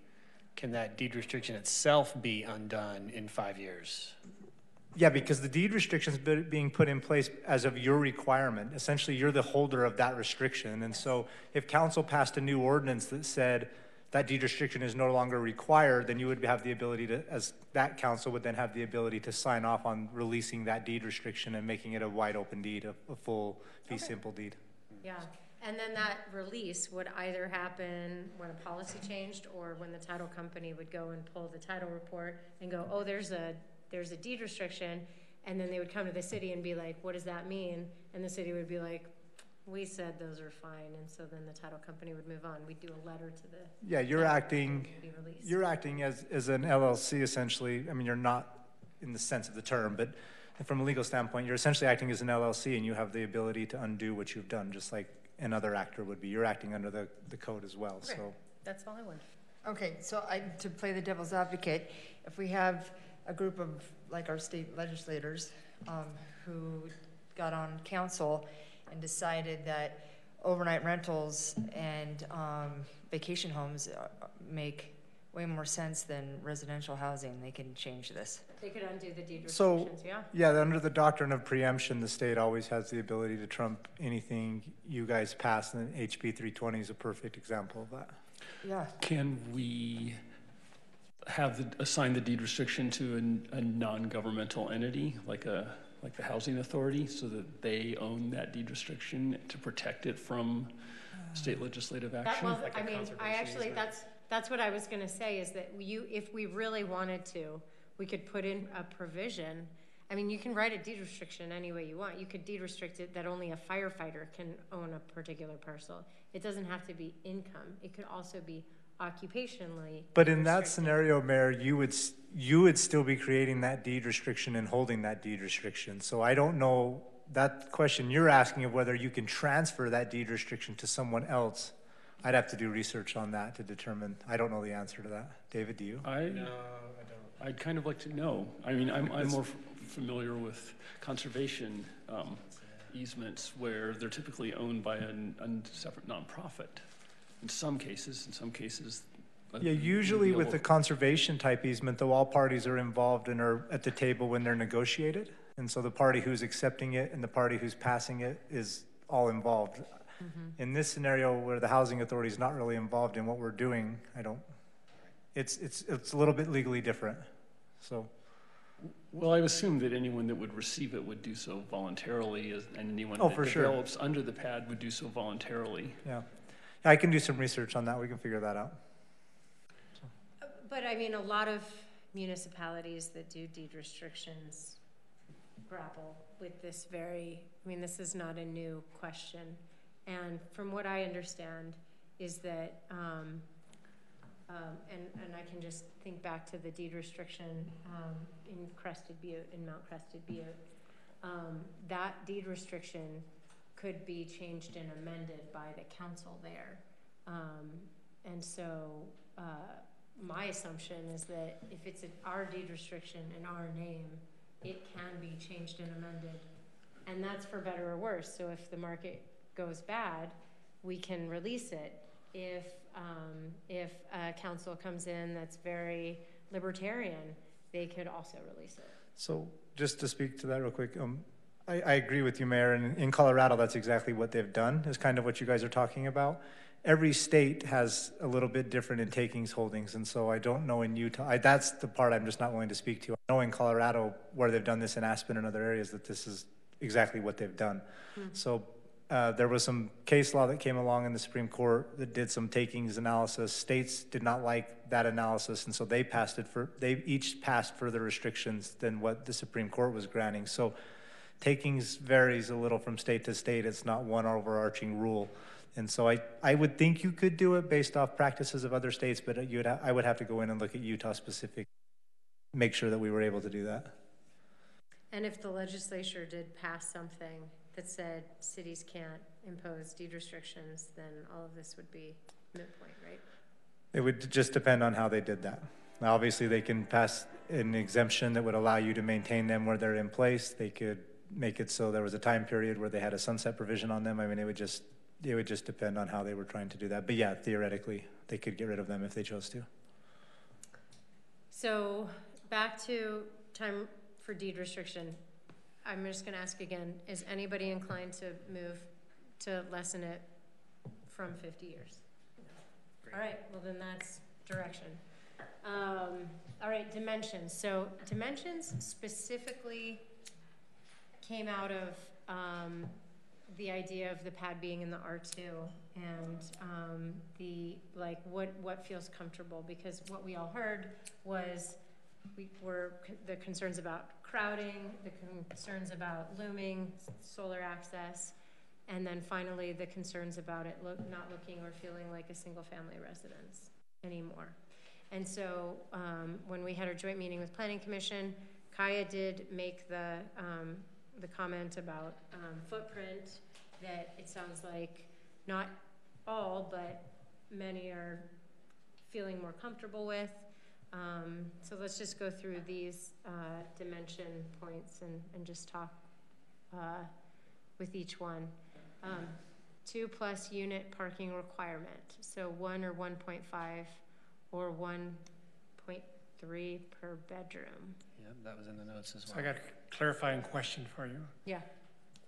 can that deed restriction itself be undone in 5 years? Yeah, because the deed restriction is being put in place as of your requirement. Essentially, you're the holder of that restriction. And so if council passed a new ordinance that said that deed restriction is no longer required, then you would have the ability to, as that council would then have the ability to sign off on releasing that deed restriction and making it a wide open deed, a full fee simple deed. Yeah, and then that release would either happen when a policy changed or when the title company would go and pull the title report and go, oh, there's a deed restriction, and then they would come to the city and be like, what does that mean? And the city would be like, we said those are fine, and so then the title company would move on. We'd do a letter to the Yeah, you're title acting, company to be released. you're acting as an LLC essentially. I mean, you're not in the sense of the term, but from a legal standpoint, you're essentially acting as an LLC, and you have the ability to undo what you've done, just like another actor would be. You're acting under the code as well. Okay. So That's all I wanted. Okay, so to play the devil's advocate, if we have a group of, like our state legislators, who got on council and decided that overnight rentals and vacation homes make way more sense than residential housing, they can change this. They could undo the deed So, restrictions, yeah? yeah, under the doctrine of preemption, the state always has the ability to trump anything you guys pass, and HB 320 is a perfect example of that. Yeah. Can we assign the deed restriction to a non-governmental entity, like the housing authority, so that they own that deed restriction to protect it from state legislative That, action? well, Like a I mean, conservation I actually, easement. that's what I was gonna say, is that if we really wanted to, we could put in a provision. I mean, you can write a deed restriction any way you want. You could deed restrict it that only a firefighter can own a particular parcel. It doesn't have to be income. It could also be occupationally. But in that restricted. scenario, Mayor, you would still be creating that deed restriction and holding that deed restriction. So I don't know, that question you're asking of whether you can transfer that deed restriction to someone else, I'd have to do research on that to determine. I don't know the answer to that. David, do you? No, I don't. I'd kind of like to know. I mean, I'm more familiar with conservation easements where they're typically owned by a separate nonprofit. In some cases. Yeah, usually with the conservation type easement, though, all parties are involved and are at the table when they're negotiated. And so the party who's accepting it and the party who's passing it is all involved. In this scenario where the housing authority is not really involved in what we're doing, it's a little bit legally different, so. Well, I assume that anyone that would receive it would do so voluntarily, and anyone Oh, that for sure. develops under the pad would do so voluntarily. Yeah, I can do some research on that, we can figure that out. But I mean, a lot of municipalities that do deed restrictions grapple with this this is not a new question. And from what I understand is that, and I can just think back to the deed restriction in Crested Butte, in Mount Crested Butte. That deed restriction could be changed and amended by the council there. And so my assumption is that if it's our deed restriction in our name, it can be changed and amended. And that's for better or worse. So if the market goes bad, we can release it. If a council comes in that's very libertarian, they could also release it. So just to speak to that real quick, I agree with you, Mayor, and in Colorado, that's exactly what they've done, is kind of what you guys are talking about. Every state has a little bit different in takings holdings, and so I don't know in Utah, that's the part I'm just not willing to speak to. I know in Colorado, where they've done this in Aspen and other areas, that this is exactly what they've done. So there was some case law that came along in the Supreme Court that did some takings analysis. States did not like that analysis, and so they each passed further restrictions than what the Supreme Court was granting. So takings varies a little from state to state. It's not one overarching rule. And so I would think you could do it based off practices of other states, but I would have to go in and look at Utah specific, make sure that we were able to do that. And if the legislature did pass something that said cities can't impose deed restrictions, then all of this would be moot point, right? It would just depend on how they did that. Now, obviously, they can pass an exemption that would allow you to maintain them where they're in place. They could make it so there was a time period where they had a sunset provision on them. I mean, it would just depend on how they were trying to do that. But yeah, theoretically, they could get rid of them if they chose to. So back to time for deed restriction. I'm just going to ask again, is anybody inclined to move to lessen it from 50 years? No. All right, well then that's direction. All right, dimensions. So dimensions specifically came out of the idea of the pad being in the R2 and what feels comfortable, because what we all heard was the concerns about crowding, the concerns about looming, solar access, and then finally the concerns about it not looking or feeling like a single family residence anymore. And so when we had our joint meeting with Planning Commission, Kaya did make the comment about footprint, that it sounds like not all, but many are feeling more comfortable with. So let's just go through these dimension points and just talk with each one. 2+ unit parking requirement. So 1 or 1.5 or 1.3 per bedroom. Yeah, that was in the notes as well. So I got a clarifying question for you. Yeah.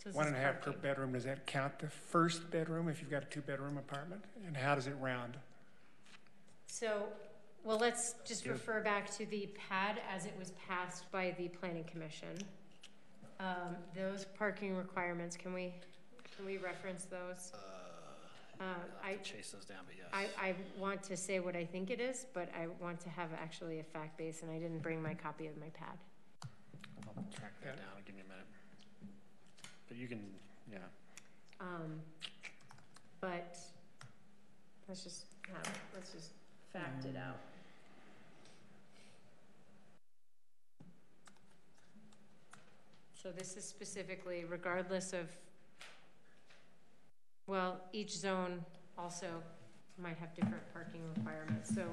So 1.5 per bedroom, does that count the first bedroom if you've got a 2-bedroom apartment? And how does it round? So, well, let's just refer back to the pad as it was passed by the Planning Commission. Those parking requirements, can we reference those? I have to chase those down, but yes. I want to say what I think it is, but I want to have actually a fact base, and I didn't bring my copy of my pad. I'll track that down. Give me a minute. But you can, yeah. But let's just fact it out. So this is specifically regardless of, well, each zone also might have different parking requirements. So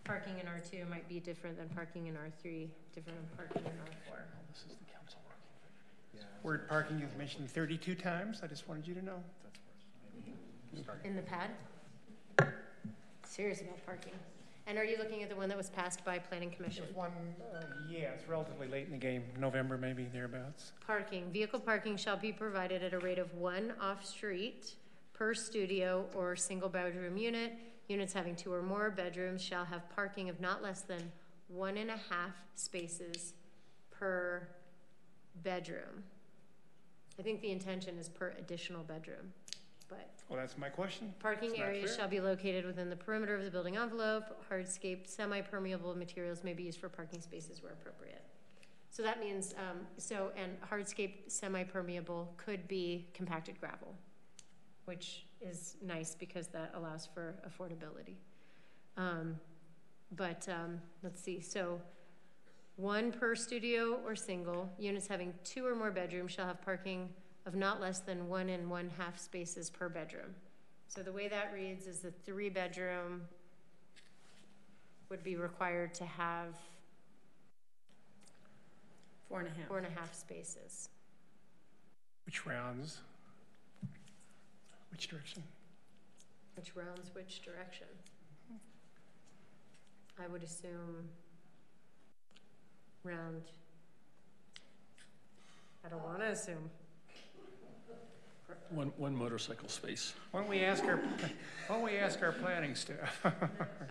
parking in R2 might be different than parking in R3, different than parking in R4. This is the council working. Word parking is mentioned 32 times. I just wanted you to know. In the pad? Serious about parking. And are you looking at the one that was passed by Planning Commission? There's one, yeah, it's relatively late in the game, November maybe, thereabouts. Parking. Vehicle parking shall be provided at a rate of 1 off-street per studio or single bedroom unit. Units having 2 or more bedrooms shall have parking of not less than 1.5 spaces per bedroom. I think the intention is per additional bedroom, but Well, that's my question. parking It's not areas fair. shall be located within the perimeter of the building envelope. Hardscape, semi-permeable materials may be used for parking spaces where appropriate. So that means, and hardscape, semi-permeable could be compacted gravel, which is nice because that allows for affordability. Let's see, so 1 per studio or single. Units having 2 or more bedrooms shall have parking of not less than 1.5 spaces per bedroom. So the way that reads is the 3-bedroom would be required to have 4.5. 4.5 spaces. Which rounds? Which direction? Which rounds which direction? I would assume round. I don't want to assume. One motorcycle space. Why don't we ask our planning staff?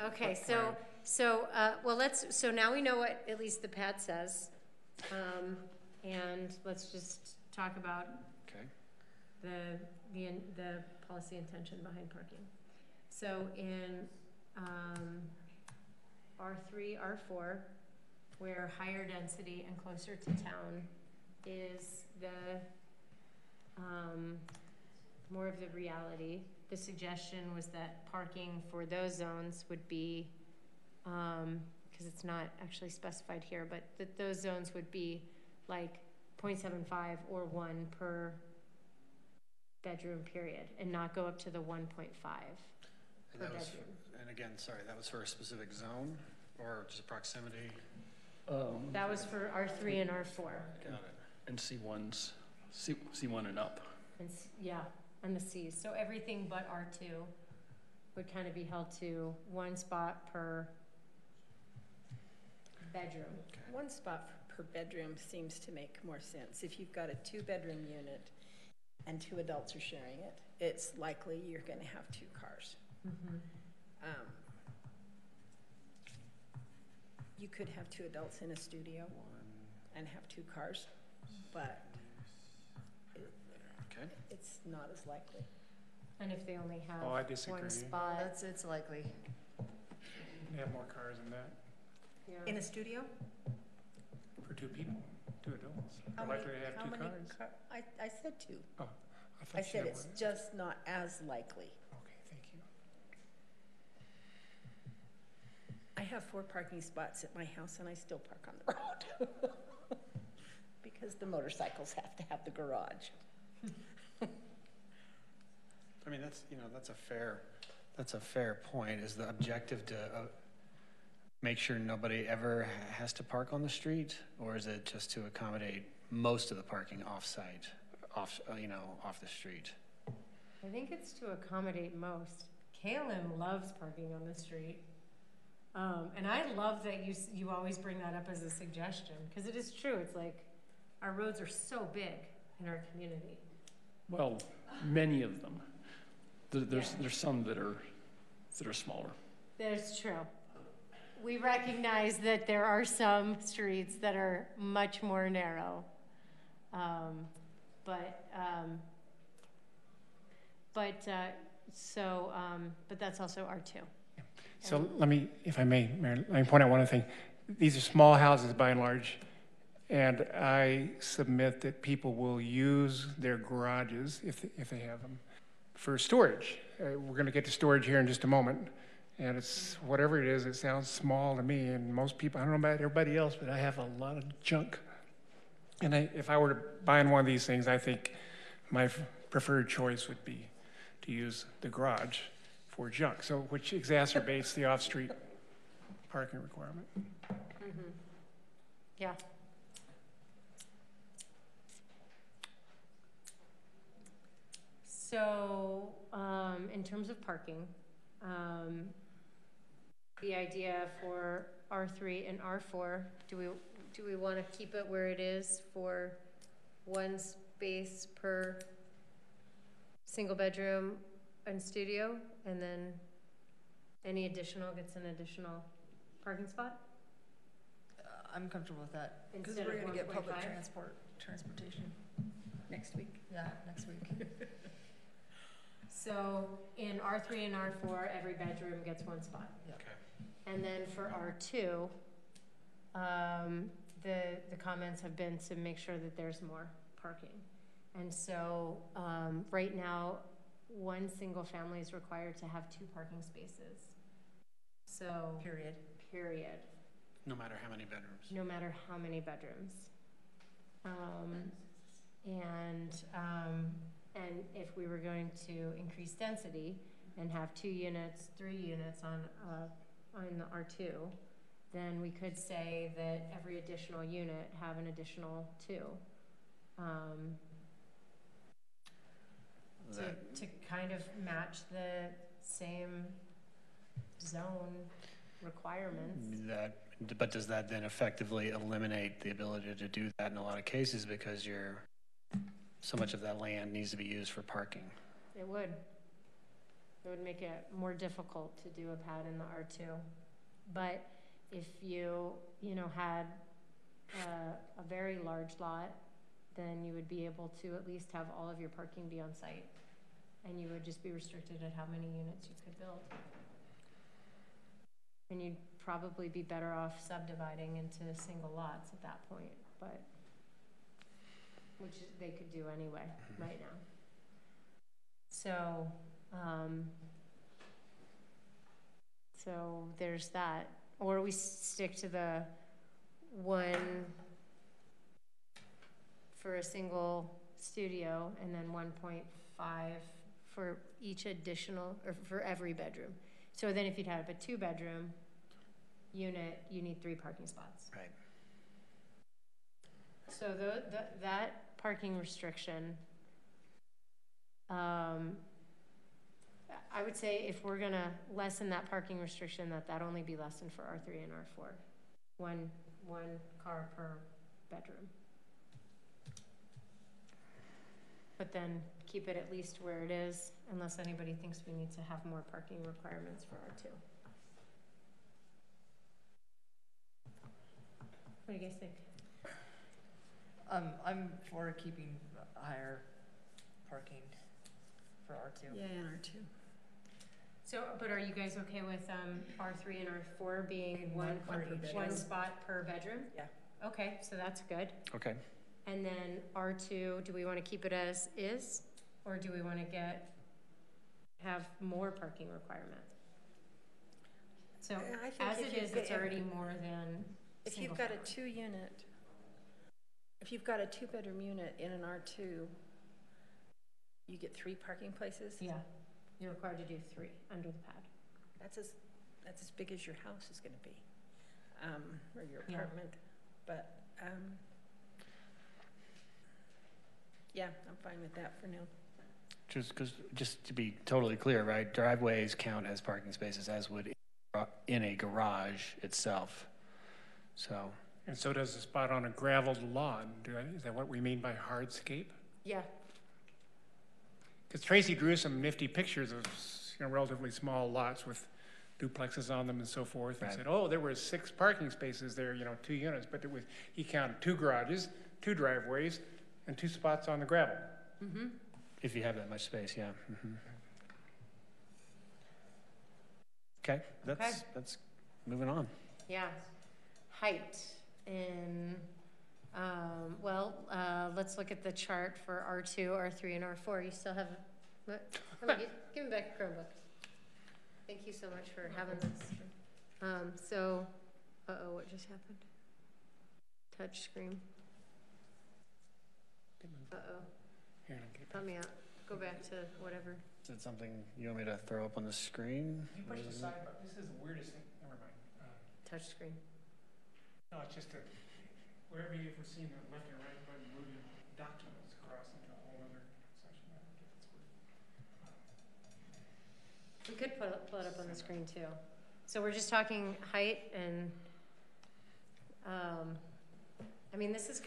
Okay, so now we know what at least the pad says. And let's just talk about Okay. the policy intention behind parking. So in R3, R4, where higher density and closer to town is the more of the reality, the suggestion was that parking for those zones would be, because it's not actually specified here, but that those zones would be like 0.75 or 1 per bedroom period, and not go up to the 1.5 per bedroom. And again, sorry, that was for a specific zone or just proximity? That was for R3 and R4. Got it. And C1 and up. And and the Cs. So everything but R2 would kind of be held to 1 spot per bedroom. Okay. 1 spot per bedroom seems to make more sense. If you've got a 2-bedroom unit and 2 adults are sharing it, it's likely you're going to have 2 cars. Mm-hmm. You could have 2 adults in a studio and have 2 cars, but it's not as likely. And if they only have Oh, I disagree. 1 spot. It's likely. They have more cars than that Yeah. In a studio? for 2 people, 2 adults. How They're many, likely to have how 2 many cars. I said 2. Oh, I thought you said it's one. just not as likely. Okay, thank you. I have 4 parking spots at my house and I still park on the road. Because the motorcycles have to have the garage. I mean, that's a fair point. Is the objective to make sure nobody ever has to park on the street, or is it just to accommodate most of the parking off-site, off the street? I think it's to accommodate most. Kaylin loves parking on the street. And I love that you always bring that up as a suggestion, because it is true. It's like our roads are so big in our community. Well, many of them. There's some that are smaller. That's true. We recognize that there are some streets that are much more narrow. But that's also R2. So let me, if I may, Mayor, let me point out one other thing. These are small houses by and large, and I submit that people will use their garages, if they have them, for storage. We're going to get to storage here in just a moment, and it's whatever it is, it sounds small to me, and most people, I don't know about everybody else, but I have a lot of junk. And if I were to buy in one of these things, I think my preferred choice would be to use the garage for junk, so which exacerbates the off-street parking requirement. Mm-hmm. Yeah. So, in terms of parking, the idea for R3 and R4, do we want to keep it where it is for 1 space per single bedroom and studio, and then any additional gets an additional parking spot? I'm comfortable with that, because Instead we're of gonna get public 1.5? transportation, Next week. yeah, next week. So in R3 and R4, every bedroom gets one spot. Yep. And then for R2, the comments have been to make sure that there's more parking. And so, right now, one single family is required to have 2 parking spaces. So, Period. period, No matter how many bedrooms. no matter how many bedrooms. And if we were going to increase density and have 2 units, 3 units on the R2, then we could say that every additional unit have an additional 2. To kind of match the same zone requirements. But does that then effectively eliminate the ability to do that in a lot of cases because so much of that land needs to be used for parking? It would. It would make it more difficult to do a pad in the R2. But if you had a very large lot, then you would be able to at least have all of your parking be on site. And you would just be restricted at how many units you could build. And you'd probably be better off subdividing into single lots at that point, but, which they could do anyway, right now. So there's that. Or we stick to the 1 for a single studio and then 1.5 for each additional, or for every bedroom. So then if you'd have a 2-bedroom unit, you need 3 parking spots. Right. So that parking restriction, I would say if we're gonna lessen that parking restriction, that only be lessened for R3 and R4. One car per bedroom. But then keep it at least where it is, unless anybody thinks we need to have more parking requirements for R2. What do you guys think? I'm for keeping higher parking for R2. Yeah, and R2. So, but are you guys okay with R3 and R4 being one spot per bedroom? Yeah. Okay, so that's good. Okay. And then R2, do we want to keep it as is, or do we want to have more parking requirement? So I think as if it you is, it's get- already more than If single you've got a family. 2-unit, if you've got a 2-bedroom unit in an R2, you get 3 parking places? Yeah, you're required to do 3 under the pad. That's as big as your house is gonna be, or your Yeah. apartment, but, yeah, I'm fine with that for now. Just to be totally clear, right? Driveways count as parking spaces, as would in a garage itself. So, And so does the spot on a gravelled lawn. Is that what we mean by hardscape? Yeah, Because Tracy drew some nifty pictures of relatively small lots with duplexes on them and so forth, and Right. said, oh, there were 6 parking spaces there, 2 units, but he counted 2 garages, 2 driveways, and 2 spots on the gravel. if you have that much space, yeah. Okay, that's moving on. yeah. Height in, let's look at the chart for R2, R3, and R4. You still have, what? Give me back the Chromebook. Thank you so much for having this. What just happened? Touch screen. Here, I'll get- Help me out. Go back to whatever. Is it something you want me to throw up on the screen? You push the side button. This is the weirdest thing. Never mind. Touch screen. No, it's just that wherever you've seen the left and right button moving documents across into a whole other section. I don't get it's weird. We could pull it up on the screen too. So we're just talking height and, this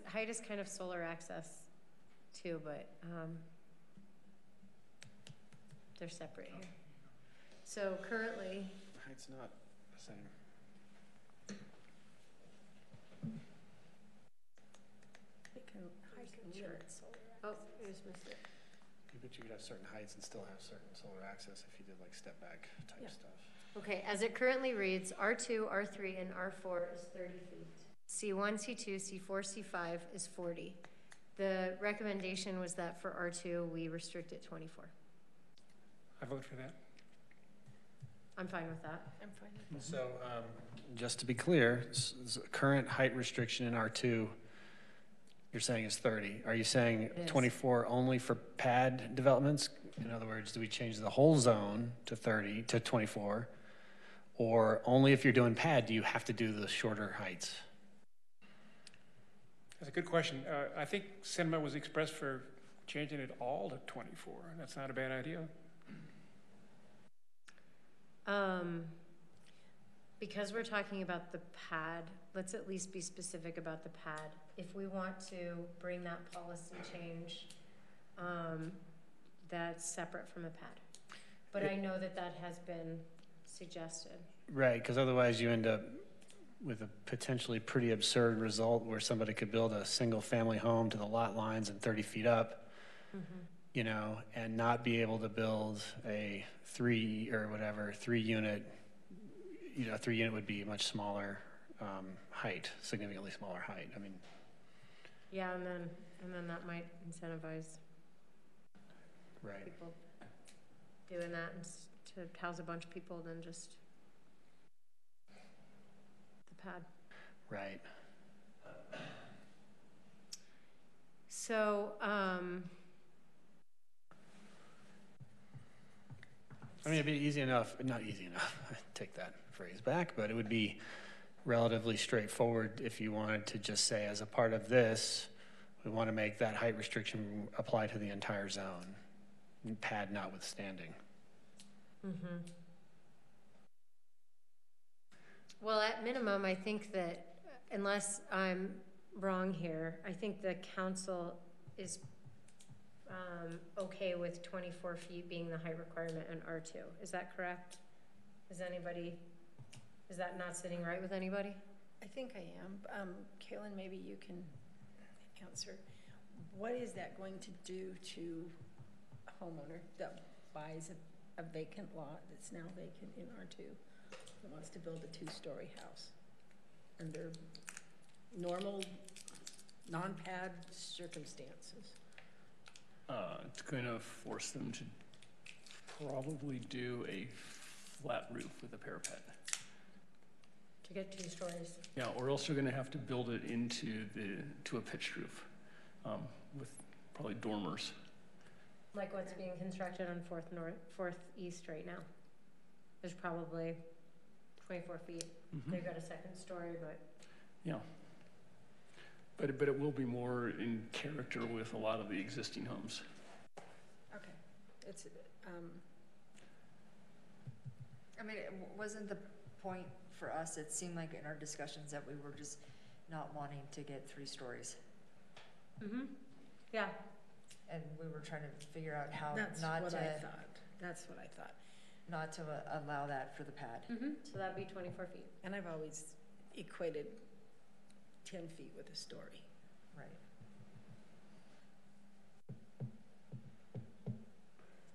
height is kind of solar access too, but, they're separate here. So currently, Height's not the same. oh, I just missed it. But you could have certain heights and still have certain solar access if you did like step back type Yeah. stuff. Okay, as it currently reads, R2, R3, and R4 is 30 feet. C1, C2, C4, C5 is 40. The recommendation was that for R2, we restrict it 24. I vote for that. I'm fine with that. I'm fine with So, just to be clear, current height restriction in R2, you're saying is 30. Are you saying It is. 24 only for pad developments? In other words, do we change the whole zone to 30, to 24? Or only if you're doing pad, do you have to do the shorter heights? That's a good question. I think sentiment was expressed for changing it all to 24. That's not a bad idea. Because we're talking about the pad, let's at least be specific about the pad. If we want to bring that policy change, that's separate from a pad. But I know that that has been suggested. Right, because otherwise you end up with a potentially pretty absurd result where somebody could build a single family home to the lot lines and 30 feet up, you know, and not be able to build a 3 unit, you know, 3 unit would be a much smaller height, significantly smaller height. I mean, Yeah, and then that might incentivize right. people doing that and to house a bunch of people than just the pad. Right. So, I mean, it'd be easy enough, not easy enough, I take that phrase back, but it would be relatively straightforward if you wanted to just say, as a part of this, we want to make that height restriction apply to the entire zone, pad notwithstanding. well, at minimum, I think that, unless I'm wrong here, I think the council is okay with 24 feet being the height requirement in R2. Is that correct? Is that not sitting right with anybody? I think I am. Kaylin, maybe you can answer. What is that going to do to a homeowner that buys a vacant lot that's now vacant in R2 that wants to build a 2-story house under normal, non-pad circumstances? It's going to force them to probably do a flat roof with a parapet. To get 2 stories? Yeah, or else they're going to have to build it to a pitched roof with probably dormers. Like what's being constructed on 4th East right now. There's probably 24 feet. They've got a 2nd story, but. Yeah. But it will be more in character with a lot of the existing homes. Okay. It's, I mean, it wasn't the point for us, it seemed like in our discussions that we were just not wanting to get 3 stories. Yeah. And we were trying to figure out how that's not what to, I thought. That's what I thought. not to allow that for the pad. So that'd be 24 feet. And I've always equated 10 feet with a story. Right.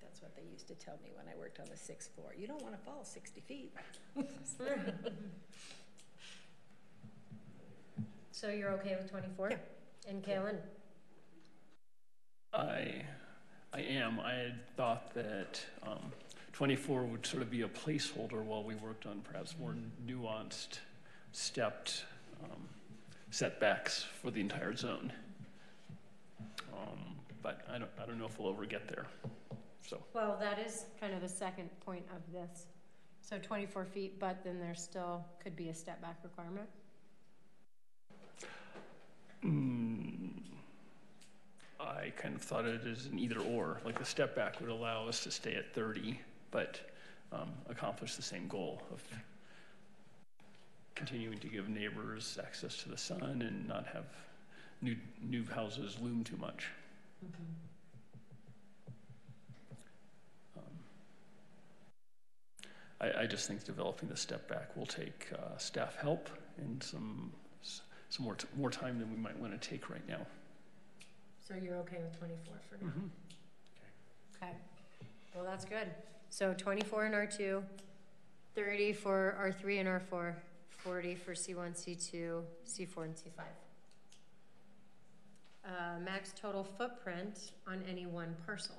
That's what they used to tell me when I worked on the 6th floor. You don't want to fall 60 feet. So you're okay with 24? Yeah. And Kaylin? I am. I had thought that 24 would sort of be a placeholder while we worked on perhaps more nuanced, stepped setbacks for the entire zone. But I don't know if we'll ever get there. So. Well, that is kind of the second point of this. So 24 feet, but then there still could be a step back requirement? I kind of thought it as an either or. Like the step back would allow us to stay at 30, but accomplish the same goal of continuing to give neighbors access to the sun and not have new houses loom too much. I just think developing the step back will take staff help and some more time than we might want to take right now. So you're okay with 24 for now? Mm-hmm. Okay, well, that's good. So 24 in R2, 30 for R3 and R4, 40 for C1, C2, C4, and C5. Max total footprint on any one parcel.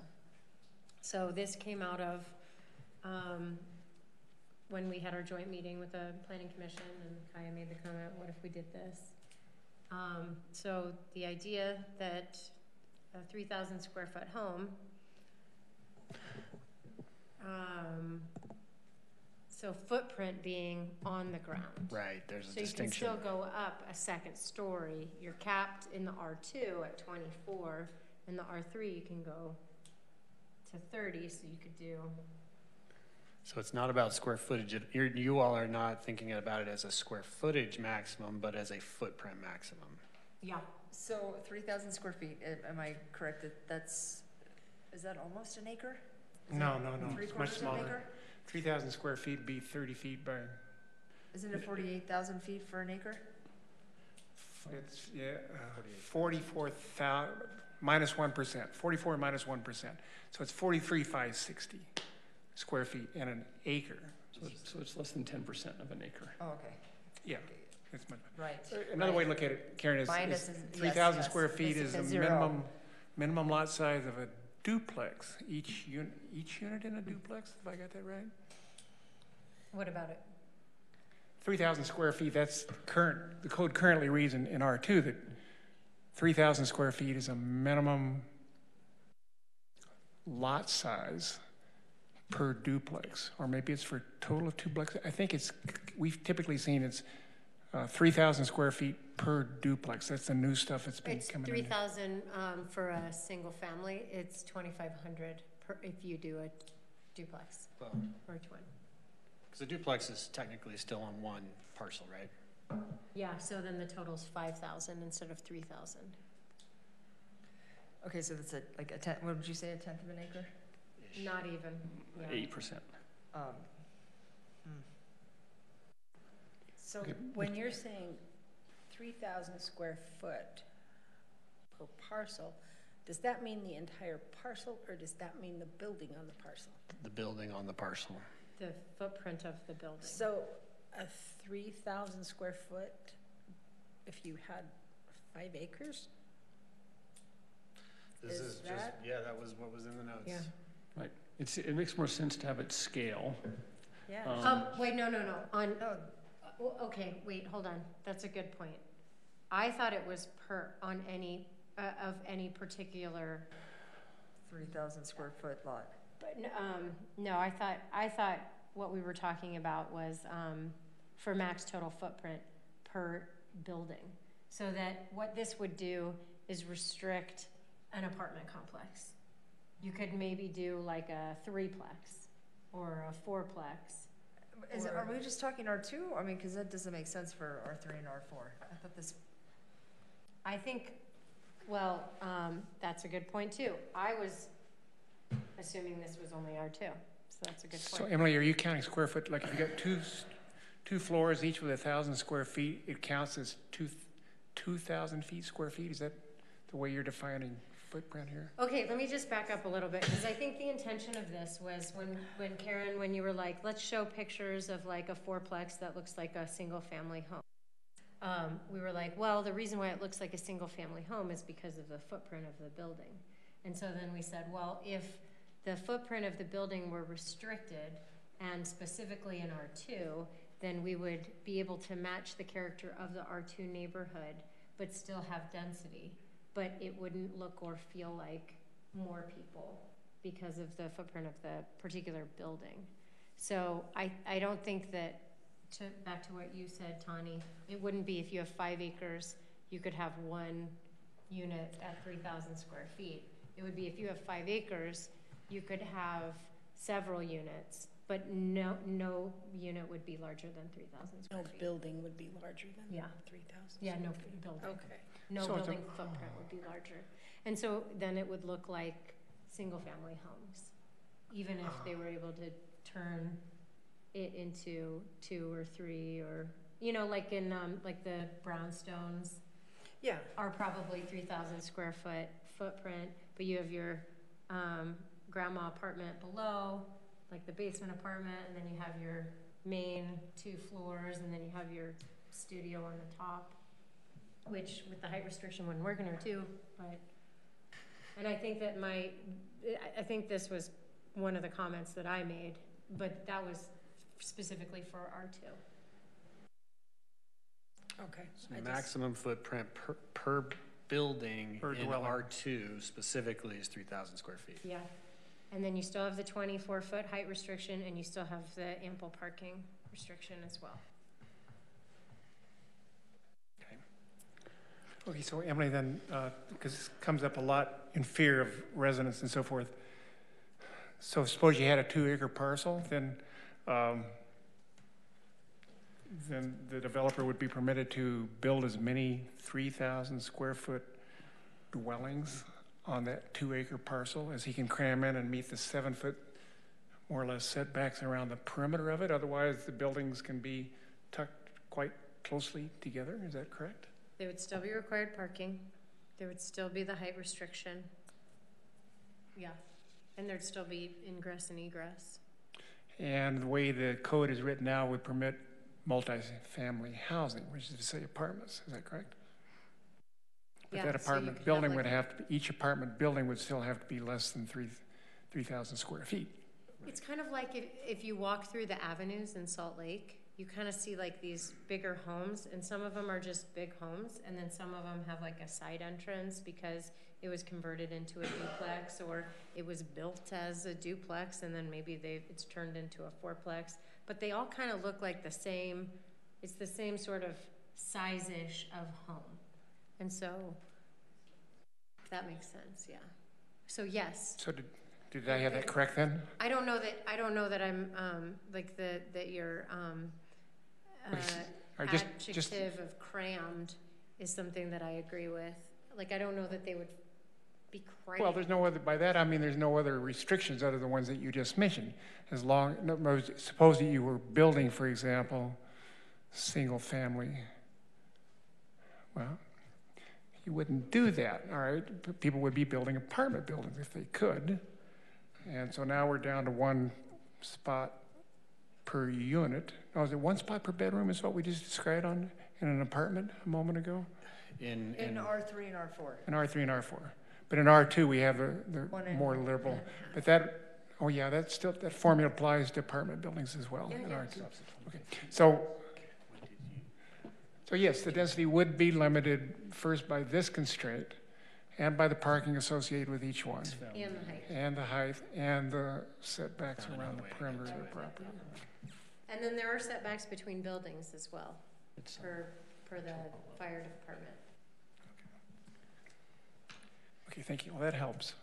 So this came out of when we had our joint meeting with the Planning Commission, and Kaya made the comment, what if we did this? So the idea that a 3,000 square foot home, so footprint being on the ground. Right, there's a So you can distinction. still go up a second story. You're capped in the R2 at 24. In the R3, you can go to 30, so you could do. So it's not about square footage. You all are not thinking about it as a square footage maximum, but as a footprint maximum. Yeah. So 3,000 square feet, am I correct that is that almost an acre? Is No, it no, no, it's much 3/4 of an smaller. acre? 3,000 square feet would be 30 feet by, Isn't it 48,000 feet for an acre? it's, yeah, 44,000, minus 1%, 44 minus 1%. So it's 43,560 square feet in an acre. So it's less than 10% of an acre. Oh, okay, Yeah, it's much. right. Another way to look at it, Karen, is Minus is- 3,000 yes, square yes. feet It's is the a zero. minimum lot size of a duplex. Each unit in a duplex, if I got that right? What about it? 3,000 square feet, that's the code currently reads in R2 that 3,000 square feet is a minimum lot size per duplex, or maybe it's for total of duplex. I think we've typically seen it's 3,000 square feet per duplex. That's the new stuff that's been It's coming in. 3,000 for a single family. It's 2,500 per if you do a duplex Well, or a twin. because a duplex is technically still on one parcel, right? Yeah, so then the total's 5,000 instead of 3,000. Okay, so that's like a tenth, what would you say, a tenth of an acre? Not even. Yeah. 8%. So Okay. when you're saying 3,000 square foot per parcel, does that mean the entire parcel, or does that mean the building on the parcel? The building on the parcel. The footprint of the building. So a 3,000 square foot, if you had 5 acres? This Is is just, that- yeah, that was what was in the notes. Yeah. Right. It makes more sense to have it scale. Yeah. Wait, no. On, No, okay, wait, hold on. That's a good point. I thought it was on any, of any particular, 3,000 square foot lot. but, no, I thought what we were talking about was, for max total footprint per building. So that what this would do is restrict an apartment complex. You could maybe do like a 3-plex or a 4-plex. Are we just talking R2? I mean, because that doesn't make sense for R3 and R4. I thought this, I think, well, that's a good point too. I was assuming this was only R2, so that's a good So point. Emily, are you counting square foot, like if you got two floors, each with 1,000 square feet, it counts as 2,000 square feet? Is that the way you're defining footprint here? Okay, let me just back up a little bit, because I think the intention of this was when Karen, when you were like, let's show pictures of like a 4-plex that looks like a single family home. We were like, well, the reason why it looks like a single family home is because of the footprint of the building. And so then we said, well, if the footprint of the building were restricted, and specifically in R2, then we would be able to match the character of the R2 neighborhood, but still have density. But it wouldn't look or feel like more people because of the footprint of the particular building. So I don't think that, back to what you said, Tani, it wouldn't be if you have 5 acres, you could have 1 unit at 3,000 square feet. It would be if you have 5 acres, you could have several units, but no unit would be larger than 3,000 square No feet. building would be larger than Yeah. 3,000? Yeah, no building. Okay. No So it's building footprint would be larger. And so then it would look like single-family homes, even if they were able to turn it into 2 or 3, or, you know, like in, like the brownstones Yeah, are probably 3,000 square foot footprint, but you have your, grandma apartment below, like the basement apartment, and then you have your main 2 floors, and then you have your studio on the top, which with the height restriction wouldn't work in there too, but, and I think that I think this was one of the comments that I made, but that was specifically for R2. okay. So maximum footprint per building Per in dwelling. R2 specifically is 3,000 square feet. Yeah, and then you still have the 24-foot height restriction, and you still have the ample parking restriction as well. Okay, so Emily, then, because this comes up a lot in fear of residents and so forth. So suppose you had a 2-acre parcel, then the developer would be permitted to build as many 3,000 square foot dwellings on that 2-acre parcel as he can cram in and meet the 7-foot, more or less, setbacks around the perimeter of it. Otherwise, the buildings can be tucked quite closely together. Is that correct? There would still be required parking. There would still be the height restriction. Yeah, and there'd still be ingress and egress. And the way the code is written now would permit multifamily housing, which is to say apartments. Is that correct? But Yeah, that so you apartment could building have, would like, have to, each apartment building would still have to be less than 3,000 square feet. It's kind of like if you walk through the avenues in Salt Lake, you kind of see like these bigger homes, and some of them are just big homes, and then some of them have like a side entrance because it was converted into a duplex, or it was built as a duplex, and then maybe it's turned into a 4-plex. But they all kind of look like the same. It's the same sort of size-ish of home, and so that makes sense. Yeah. So yes. So did I have that correct then? I don't know that I'm like that your Or just adjective of crammed is something that I agree with. Like, I don't know that they would be crammed. well, there's no other, by that I mean there's no other restrictions other than the ones that you just mentioned. As long, no, suppose that you were building, for example, single family. Well, you wouldn't do that, all right? People would be building apartment buildings if they could. And so now we're down to 1 spot per unit. Oh, is it 1 spot per bedroom is what we just described in an apartment a moment ago? In R3 and R4. In R3 and R4. But in R2, we have the more liberal. But that, oh yeah, that formula applies to apartment buildings as well in R2. Okay. So yes, the density would be limited first by this constraint and by the parking associated with each one. And the height. And the height and the setbacks around the perimeter of the property. And then there are setbacks between buildings as well, per the fire department. Okay, thank you. Well, that helps.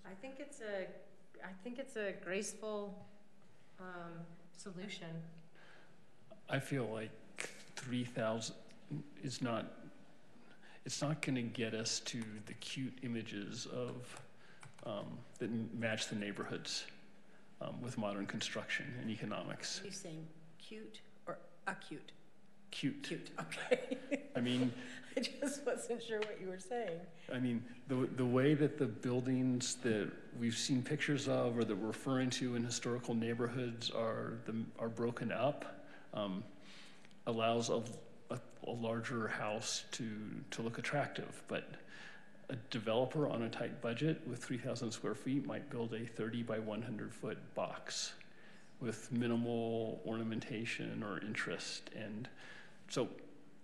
I think it's a graceful solution. I feel like 3,000 is not, it's not going to get us to the cute images of, that match the neighborhoods with modern construction and economics. Are you saying cute or acute? Cute. Cute, okay. I mean, I just wasn't sure what you were saying. I mean, the way that the buildings that we've seen pictures of or that we're referring to in historical neighborhoods are broken up allows a larger house to look attractive. But a developer on a tight budget with 3,000 square feet might build a 30 by 100 foot box with minimal ornamentation or interest. And so,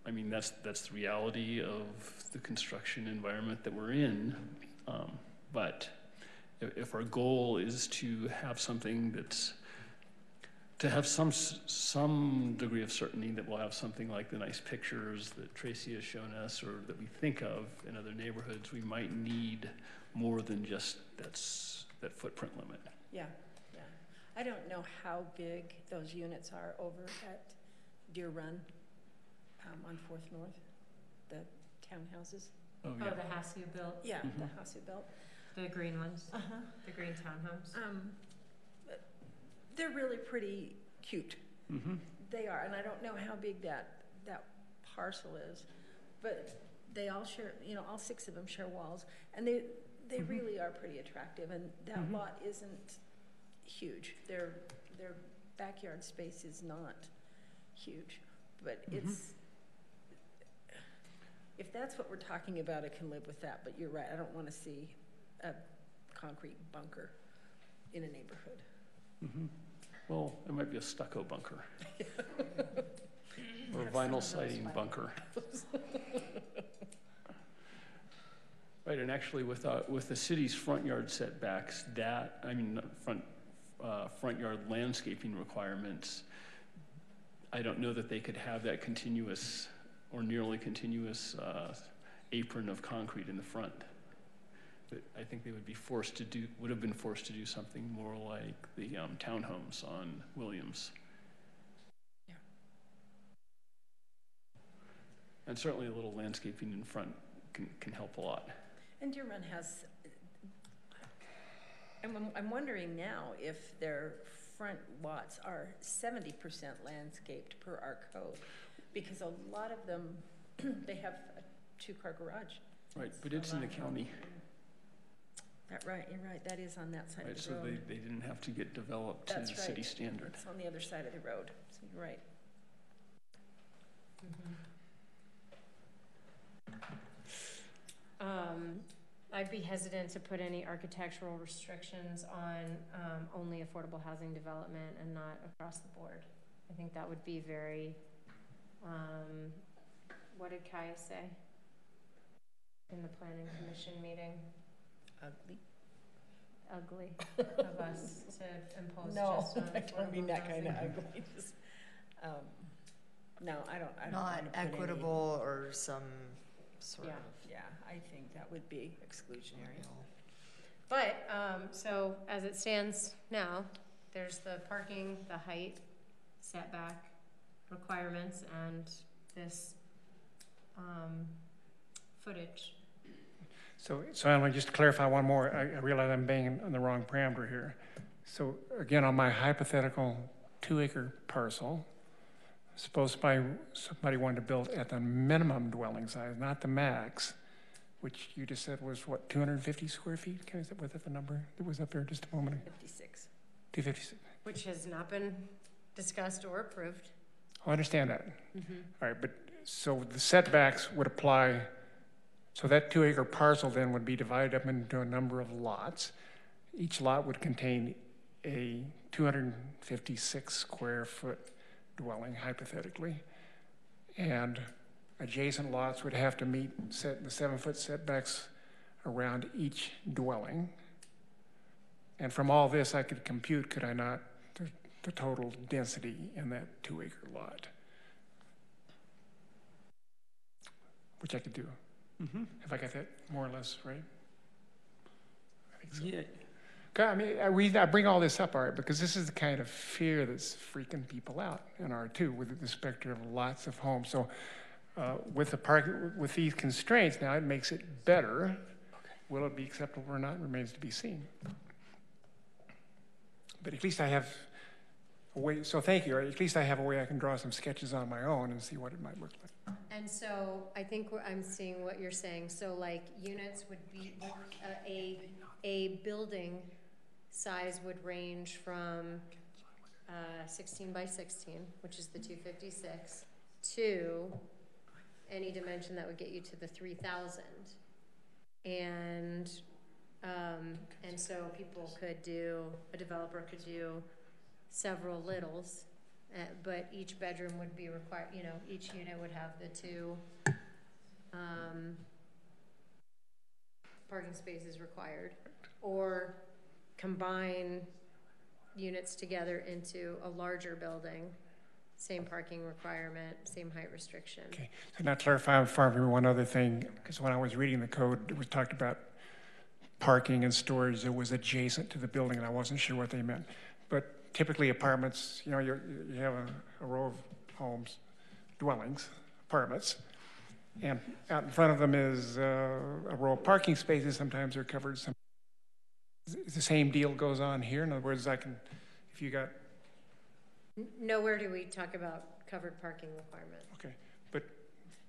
I mean, that's the reality of the construction environment that we're in. But if our goal is to have something to have some degree of certainty that we'll have something like the nice pictures that Tracy has shown us or that we think of in other neighborhoods, we might need more than just that footprint limit. Yeah. I don't know how big those units are over at Deer Run on 4th North, the townhouses. Oh, the house you built? Yeah, the house you built. The green ones? The green townhomes? they're really pretty cute. Mm-hmm. They are, and I don't know how big that parcel is, but they all share, you know, all 6 of them share walls, and they really are pretty attractive, and that lot isn't huge. Their backyard space is not huge, but it's, if that's what we're talking about, I can live with that, but you're right, I don't want to see a concrete bunker in a neighborhood. Mm-hmm. Well, it might be a stucco bunker. Or a vinyl siding bunker. Right, and actually with the city's front yard setbacks, front yard landscaping requirements, I don't know that they could have that continuous or nearly continuous apron of concrete in the front. But I think they would have been forced to do something more like the townhomes on Williams. Yeah. And certainly a little landscaping in front can help a lot. And Deer Run has, I'm wondering now if their front lots are 70% landscaped per our code, because a lot of them, they have a 2-car garage. Right, but it's in the county. Right, you're right, that is on that side Right, of the so road. they didn't have to get developed to That's the right. city standard. It's on the other side of the road, so you're right. I'd be hesitant to put any architectural restrictions on only affordable housing development and not across the board. I think that would be very, what did Kaya say in the planning commission meeting? Ugly of us to impose just on No, I don't mean affordable that kind of housing. ugly, just, no, I don't Not wanna put any- equitable or some sort Yeah. of. Yeah, I think that would be exclusionary. But, so as it stands now, there's the parking, the height, setback requirements, and this, footage. So Emily, just to clarify one more, I realize I'm banging on the wrong parameter here. So again, on my hypothetical 2-acre parcel, suppose somebody wanted to build at the minimum dwelling size, not the max, which you just said was what, 250 square feet? Was that the number that was up there just a moment ago? 56. 256. Which has not been discussed or approved. I understand that. All right, but so the setbacks would apply, so that 2-acre parcel then would be divided up into a number of lots. Each lot would contain a 256 square foot dwelling, hypothetically. And adjacent lots would have to meet the 7-foot setbacks around each dwelling. And from all this, I could compute, could I not, the total density in that 2-acre lot, which I could do. Have I got that more or less right? I think so. Yeah. Okay, I mean, I bring all this up, all right, because this is the kind of fear that's freaking people out in R2 with the specter of lots of homes. So with these constraints now, it makes it better. Will it be acceptable or not remains to be seen. But at least I have a way, so thank you, at least I have a way I can draw some sketches on my own and see what it might look like. And so I think I'm seeing what you're saying. So like units would be, a building size would range from 16 by 16, which is the 256, to any dimension that would get you to the 3,000. And so a developer could do several littles, but each bedroom would be required, each unit would have the 2 parking spaces required, or combine units together into a larger building, same parking requirement, same height restriction. Okay, so now clarify for me one other thing, because when I was reading the code, it was talked about parking and storage that was adjacent to the building, and I wasn't sure what they meant. But typically apartments, you have a row of homes, dwellings, apartments, and out in front of them is a row of parking spaces. Sometimes they're covered. The same deal goes on here. In other words, if you got Nowhere do we talk about covered parking requirement. Okay,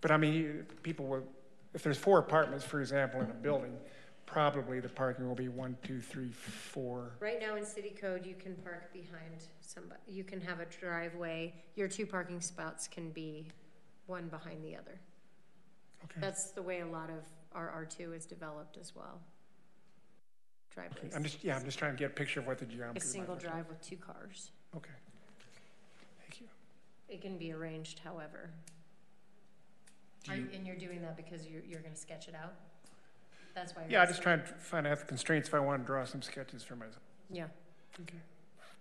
but I mean, people will, if there's 4 apartments, for example, in a building, probably the parking will be 1, 2, 3, 4. Right now in city code, you can park behind somebody, you can have a driveway, your 2 parking spots can be one behind the other. Okay. That's the way a lot of our R2 is developed as well. Driveways. I'm just trying to get a picture of what the geometry. A single might look drive with 2 cars. like. Okay. Thank you. It can be arranged however. And you're doing that because you're gonna sketch it out? That's why you're. Yeah, I just trying to find out the constraints if I want to draw some sketches for myself. Yeah. Okay.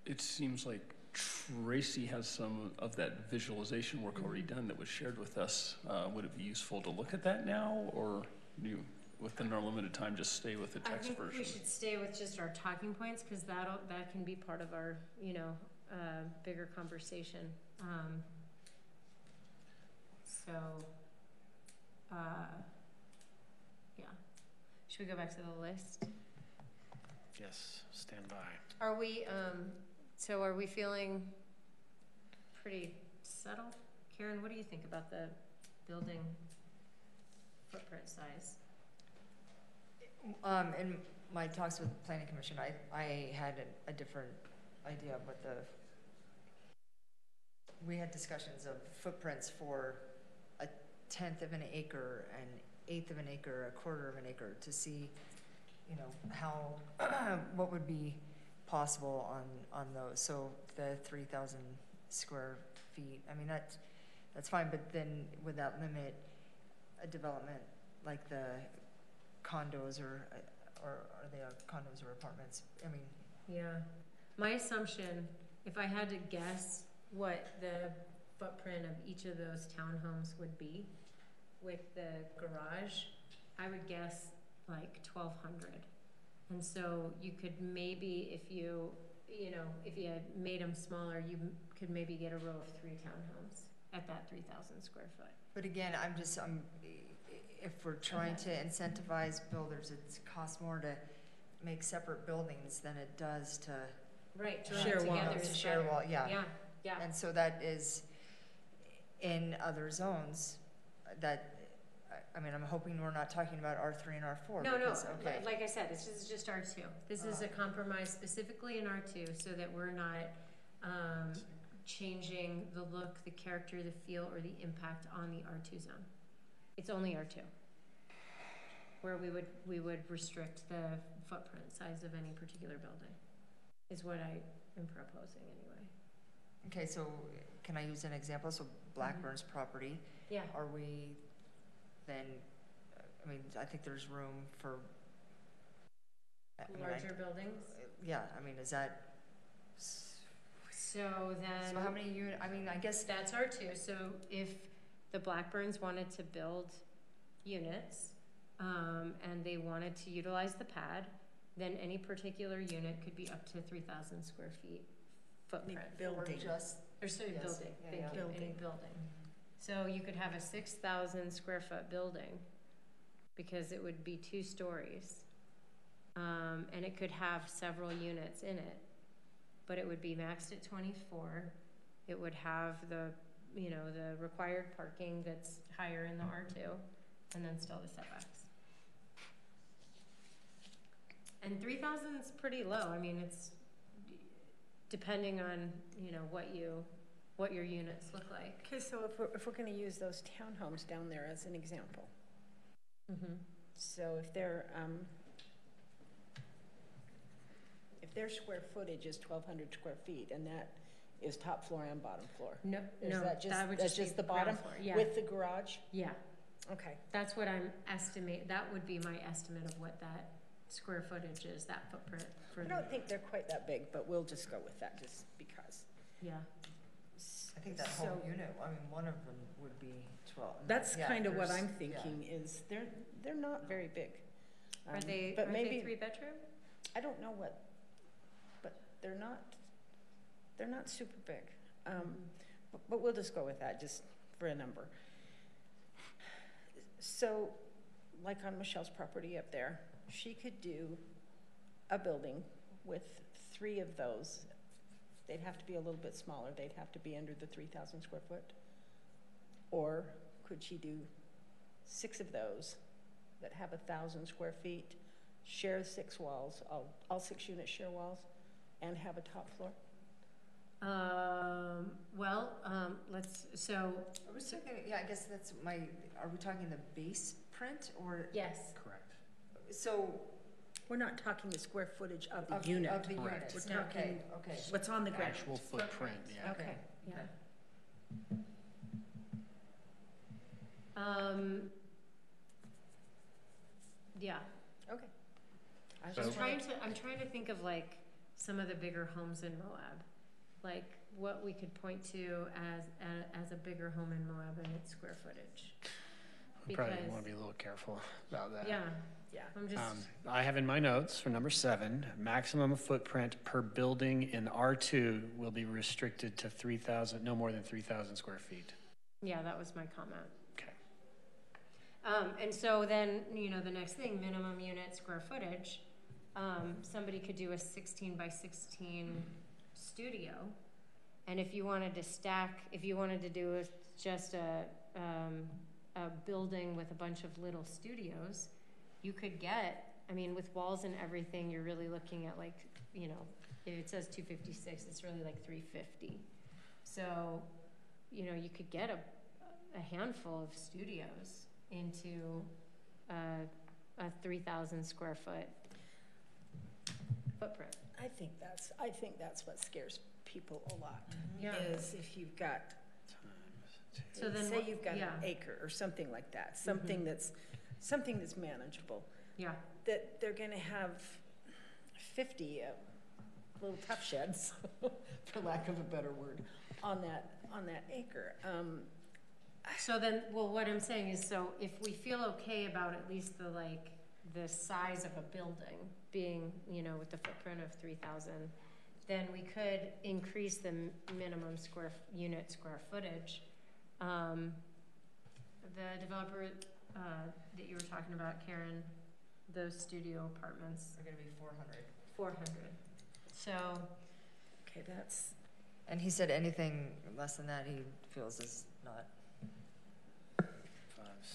It seems like Tracy has some of that visualization work already done that was shared with us. Would it be useful to look at that now, or do you, within our limited time, just stay with the text I think version? we should stay with just our talking points, because that can be part of our, bigger conversation. Yeah. Should we go back to the list? Yes, stand by. Are we feeling pretty settled? Karen, what do you think about the building footprint size? In my talks with the planning commission, I had a different idea of what we had discussions of footprints for 1/10 of an acre, an 1/8 of an acre, 1/4 of an acre, to see, how, what would be possible on those. So the 3,000 square feet, I mean, that's fine, but then would that limit a development like the condos or are they condos or apartments? I mean. Yeah. My assumption, if I had to guess what the footprint of each of those townhomes would be with the garage, I would guess like 1,200. And so you could maybe, if you had made them smaller, you could maybe get a row of 3 townhomes at that 3,000 square foot. But again, if we're trying to incentivize builders, it costs more to make separate buildings than it does to. Right, to share run together walls. is To share better. wall, yeah. Yeah. And so that is in other zones that, I'm hoping we're not talking about R3 and R4. No, because, okay. like I said, this is just R2. This is a compromise specifically in R2 so that we're not changing the look, the character, the feel, or the impact on the R2 zone. It's only R2, where we would restrict the footprint size of any particular building, is what I am proposing anyway. Okay, so can I use an example? So Blackburn's property, Yeah. are we then, I think there's room for. Larger buildings? Yeah, is that. So then. So how many units, I guess. That's R2. So if the Blackburns wanted to build units, and they wanted to utilize the pad, then any particular unit could be up to 3,000 square feet footprint. Building. Or sorry, Yes. building, Yeah, thank yeah. you, any building. So you could have a 6,000 square foot building, because it would be 2 stories. And it could have several units in it, but it would be maxed at 24. It would have the required parking that's higher in the R2, and then still the setbacks. And 3,000 is pretty low. It's depending on, what your units look like. Okay, so if we're gonna use those townhomes down there as an example, so if their square footage is 1,200 square feet, and that is top floor and bottom floor? No, Is that just, that would that's be just the ground bottom floor, yeah. with the garage? Yeah, Okay. that's what I'm that would be my estimate of what that square footage is, that footprint for I don't think they're quite that big, but we'll just go with that just because. yeah. I think that whole So- unit, one of them would be 12. That's Yeah, kind of what there's- I'm yeah. thinking is they're not very big. Are they, But are maybe, they 3-bedroom? I don't know what, but they're not super big. But we'll just go with that, just for a number. So, like on Michelle's property up there, she could do a building with 3 of those they'd have to be a little bit smaller, they'd have to be under the 3,000 square foot? Or could she do 6 of those that have 1,000 square feet, share 6 walls, all 6 units share walls, and have a top floor? So, I was thinking, yeah, I guess that's are we talking the base print or? yes. Correct. So. We're not talking the square footage of the Of unit. the Correct. unit, We're talking okay. what's on the ground. Actual footprint, yeah. Okay, yeah. Yeah. Okay. I'm trying to think of like some of the bigger homes in Moab, like what we could point to as a bigger home in Moab and its square footage. We probably want to be a little careful about that. Yeah, Yeah. I'm just, I have in my notes for number 7, maximum footprint per building in R2 will be restricted to 3,000, no more than 3,000 square feet. yeah, that was my comment. Okay. And so then, the next thing, minimum unit square footage, somebody could do a 16 by 16 studio. And if you wanted to do just a building with a bunch of little studios, you could get, with walls and everything, you're really looking at like, if it says 256, it's really like 350. So, you could get a handful of studios into a 3,000 square foot footprint. I think that's what scares people a lot. Yeah. Is if you've got, So then say you've got yeah. an acre or something like that, something that's manageable, Yeah. that they're going to have 50 little tough sheds, for lack of a better word, on that acre. So then, what I'm saying is, so if we feel okay about at least the size of a building being, with the footprint of 3,000, then we could increase the minimum unit square footage. The developer that you were talking about, Karen, those studio apartments, They're gonna be 400. 400. So, Okay, that's, And he said anything less than that he feels is not.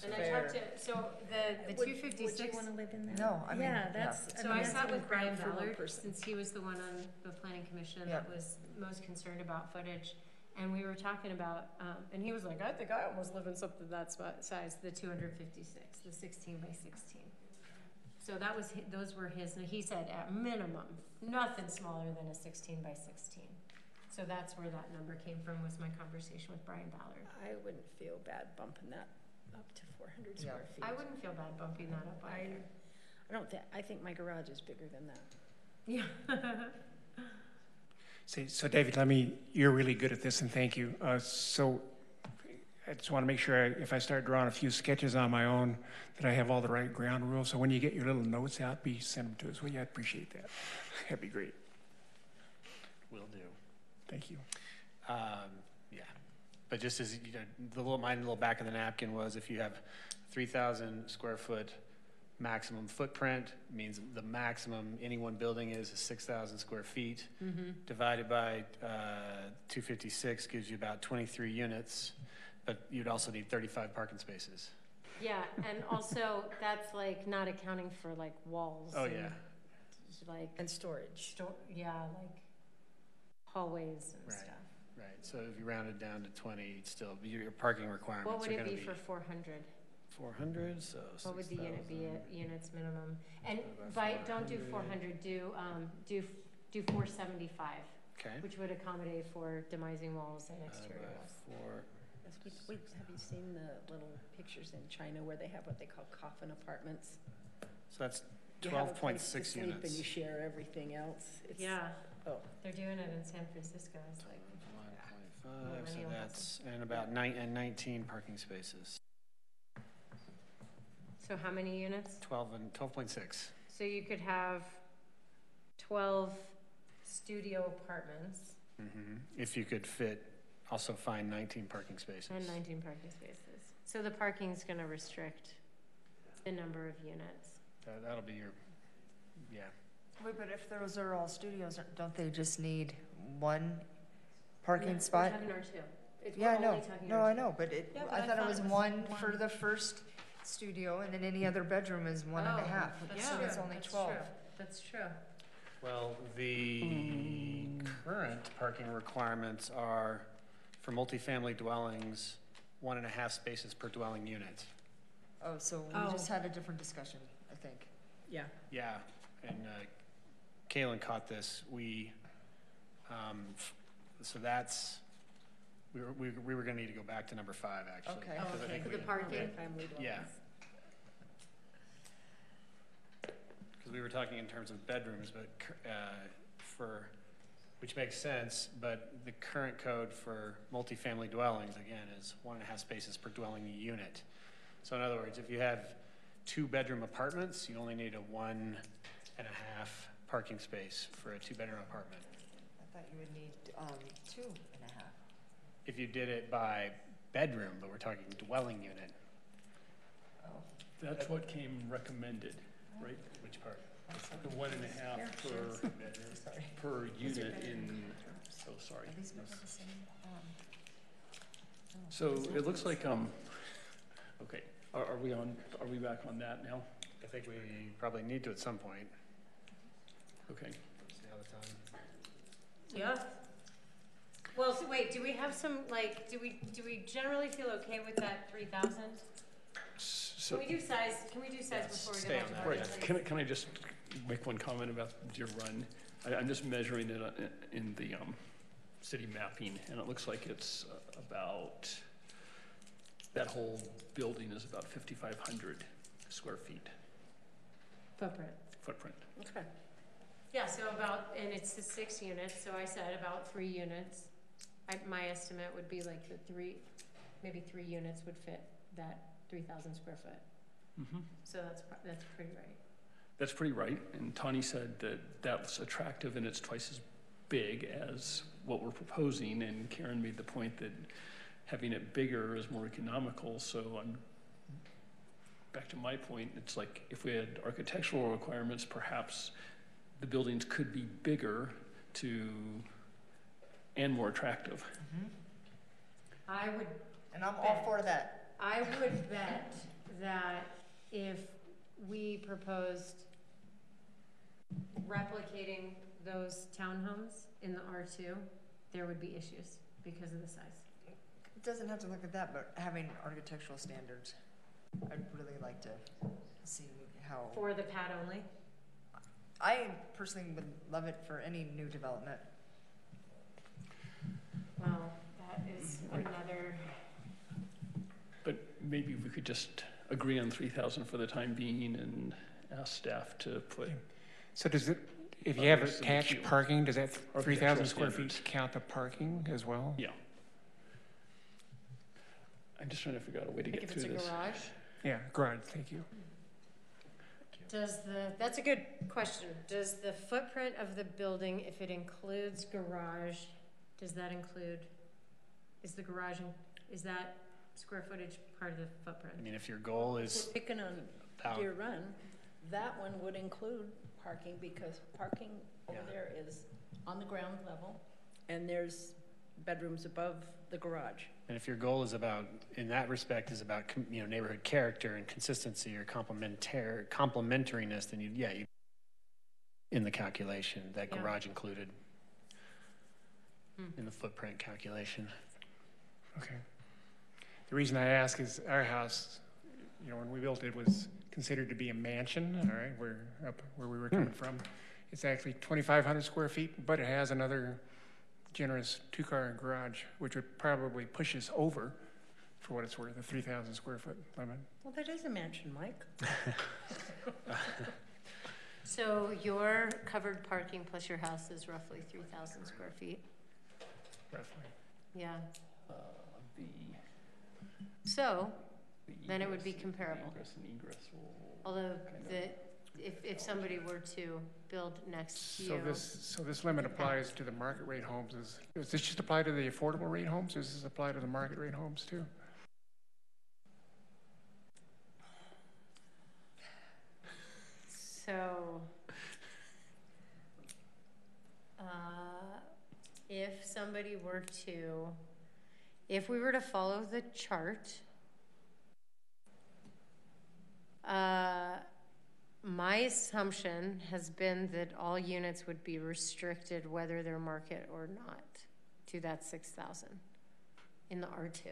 and I Fair. talked to, so the would 256. you want to live in that? No, I mean, Yeah, yeah. that's. So I that's sat an with Brian incredible Ballard, person. since he was the one on the planning commission Yeah. that was most concerned about footage. And we were talking about, and he was like, I think I almost live in something that size, the 256, the 16 by 16. So those were his, and he said at minimum, nothing smaller than a 16 by 16. So that's where that number came from, was my conversation with Brian Ballard. I wouldn't feel bad bumping that up to 400 Yeah. square feet. I wouldn't feel bad bumping that up either. I think my garage is bigger than that. Yeah. So David, you're really good at this, and thank you. So I just want to make sure if I start drawing a few sketches on my own, that I have all the right ground rules. So when you get your little notes out, send them to us. Will you? I appreciate that. That'd be great. Will do. Thank you. Yeah, but just as my little back of the napkin was, if you have 3,000 square foot maximum footprint, means the maximum any one building is 6,000 square feet, divided by 256 gives you about 23 units, but you'd also need 35 parking spaces. Yeah, and also that's not accounting for walls. Oh, and, yeah. And storage. Hallways and Right. stuff. Right, so if you round it down to 20, still, your parking requirements What would are it gonna be be for 400? 400, so What would the unit be 6,000. at units minimum? And About don't do 400, 400. do 475, Okay. which would accommodate for demising walls and exterior walls. Wait, have you seen the little pictures in China where they have what they call coffin apartments? So that's You have a place to 12.6 sleep and you units. share everything else. It's- Yeah, Oh, they're doing it in San Francisco. It's 1.5, so Millennial that's, and about 19 parking spaces. so how many units? 12.6. So you could have 12 studio apartments If you could also find 19 parking spaces. and 19 parking spaces. So the parking's going to restrict the number of units. That'll be yeah. Wait, but if those are all studios, don't they just need one parking We're spot? talking R2. Yeah, I We're know. only talking No, I R2. know, but Yeah, but I I thought it thought was it was one for one. the first studio, and then any other bedroom is 1.5. That's So true. it's only That's 12. true. That's true. Well, the current parking requirements are for multifamily dwellings, 1.5 spaces per dwelling unit. Oh, so we Oh. just had a different discussion, I think. Yeah. Yeah, and Kaylin caught this. So that's, we were gonna need to go back to number 5, actually. Okay. Oh, 'cause I okay, think For we- the parking? Family dwellings. Yeah. Because we were talking in terms of bedrooms, but which makes sense, but the current code for multifamily dwellings, again, is 1.5 spaces per dwelling unit. So in other words, if you have 2-bedroom apartments, you only need a 1.5 parking space for a 2-bedroom apartment. I thought you would need 2.5. If you did it by bedroom, but we're talking dwelling unit, Oh, That's what came recommended, right? which part? The 1.5 sorry. per unit in, so sorry. Are these not the same? So it looks like, okay, are we back on that now? I think we probably need to at some point. Okay. See how the time. Yeah. Well, so wait, do we have some, like, do we generally feel okay with that 3,000? So, Can we do size before we stay go back on to that, parking, yeah. please? can I just make one comment about your run? I'm just measuring it in the city mapping, and it looks like it's about, that whole building is about 5,500 square feet Footprint. footprint. Okay. Yeah, so and it's the 6 units, so I said about 3 units. My estimate would be like maybe 3 units would fit that 3,000 square foot. Mm-hmm. So that's pretty right. That's pretty right, and Tawny said that that's attractive and it's twice as big as what we're proposing, and Karen made the point that having it bigger is more economical, so I'm back to my point, it's like if we had architectural requirements, perhaps the buildings could be bigger and more attractive. I would And I'm all for that. I would bet that if we proposed replicating those townhomes in the R2, there would be issues because of the size. It doesn't have to look at that, but having architectural standards, I'd really like to see how. For the pad only? I personally would love it for any new development. Well, that is another. But maybe we could just agree on 3,000 for the time being and ask staff to put, So if you have Others in the attached queue. parking, does that 3,000 square standards. feet count the parking as well? yeah. I'm just trying to figure out a way to Like get if it's through a this. garage? Yeah, garage, thank you. That's a good question. Does the footprint of the building, if it includes garage, is that square footage part of the footprint? I mean, if your goal If is we're picking on about, Deer Run, that one would include parking because parking over Yeah. there is on the ground level and there's bedrooms above the garage. and if your goal is about, in that respect, is about neighborhood character and consistency or complementariness, then you in the calculation that Yeah. garage included in the footprint calculation. Okay. The reason I ask is our house, when we built it, was considered to be a mansion, all right, up where we were coming from. It's actually 2,500 square feet, but it has another generous 2-car garage, which would probably push us over, for what it's worth, the 3,000 square foot limit. Well, that is a mansion, Mike. So your covered parking plus your house is roughly 3,000 square feet? Roughly. Yeah. The So, then it would be egress- comparable. Ingress and egress will. Although kind of- if somebody were to build next to So you. this limit applies to the market rate homes. Does this just apply to the affordable rate homes, or does this apply to the market rate homes too? So, if we were to follow the chart, my assumption has been that all units would be restricted, whether they're market or not, to that 6,000 in the R2.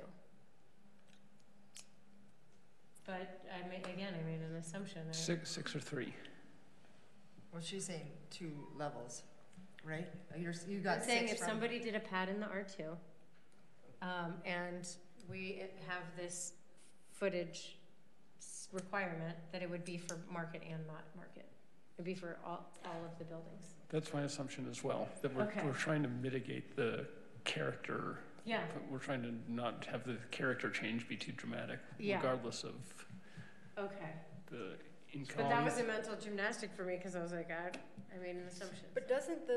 But I made an assumption. Six or three. Well, she's saying 2 levels, right? You got I'm saying 6 if from- somebody did a pad in the R2, and we have this footage requirement, that it would be for market and not market. It'd be for all of the buildings. That's my assumption as well, that we're trying to mitigate the character. Yeah. We're trying to not have the character change be too dramatic, Yeah. regardless of Okay. the income. But that was a mental gymnastic for me, because I was like, I made an assumption. But doesn't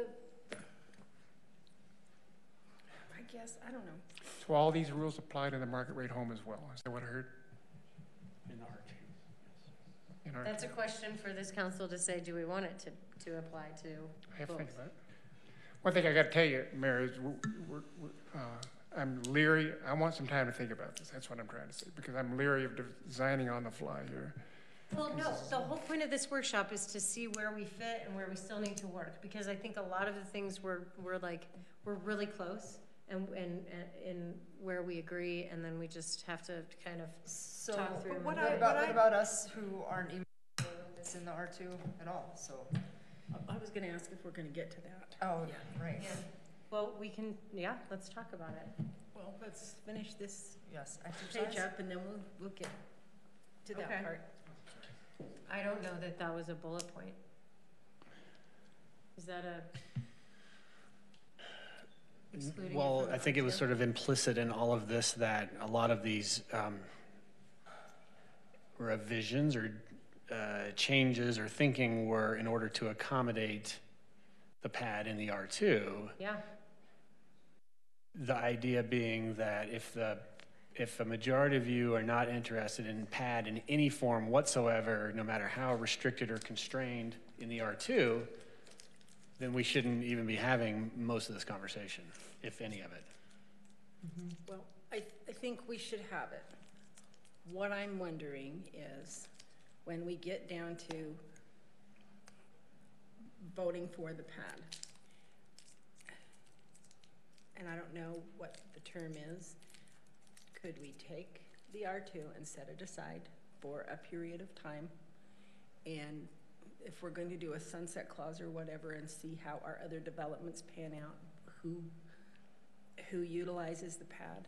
I guess, I don't know. So all these rules apply to the market rate home as well, is that what I heard? In the R2. In our- That's a question for this council to say, do we want it to apply to I have to think both? about it. One thing I gotta tell you, Mayor, is I'm leery, I want some time to think about this, that's what I'm trying to say, because I'm leery of designing on the fly here. Well, no, the whole point of this workshop is to see where we fit and where we still need to work, because I think a lot of the things we're really close and where we agree, and then we just have to kind of So, talk through. what about us who aren't even this in the R2 at all, so? I was gonna ask if we're gonna get to that. Oh, right. Yeah. Well, we can, let's talk about it. Well, let's finish this Yes, page exercise. up and then we'll get to that Okay. part. I don't know that was a bullet point. Is that excluding it Well, from the I think it was R2? sort of implicit in all of this that a lot of these revisions or changes or thinking were in order to accommodate the pad in the R2. Yeah, The idea being that if a majority of you are not interested in pad in any form whatsoever, no matter how restricted or constrained in the R2, then we shouldn't even be having most of this conversation, if any of it. Well, I think we should have it. What I'm wondering is, when we get down to voting for the pad, and I don't know what the term is, could we take the R2 and set it aside for a period of time? And if we're going to do a sunset clause or whatever, and see how our other developments pan out, who utilizes the pad?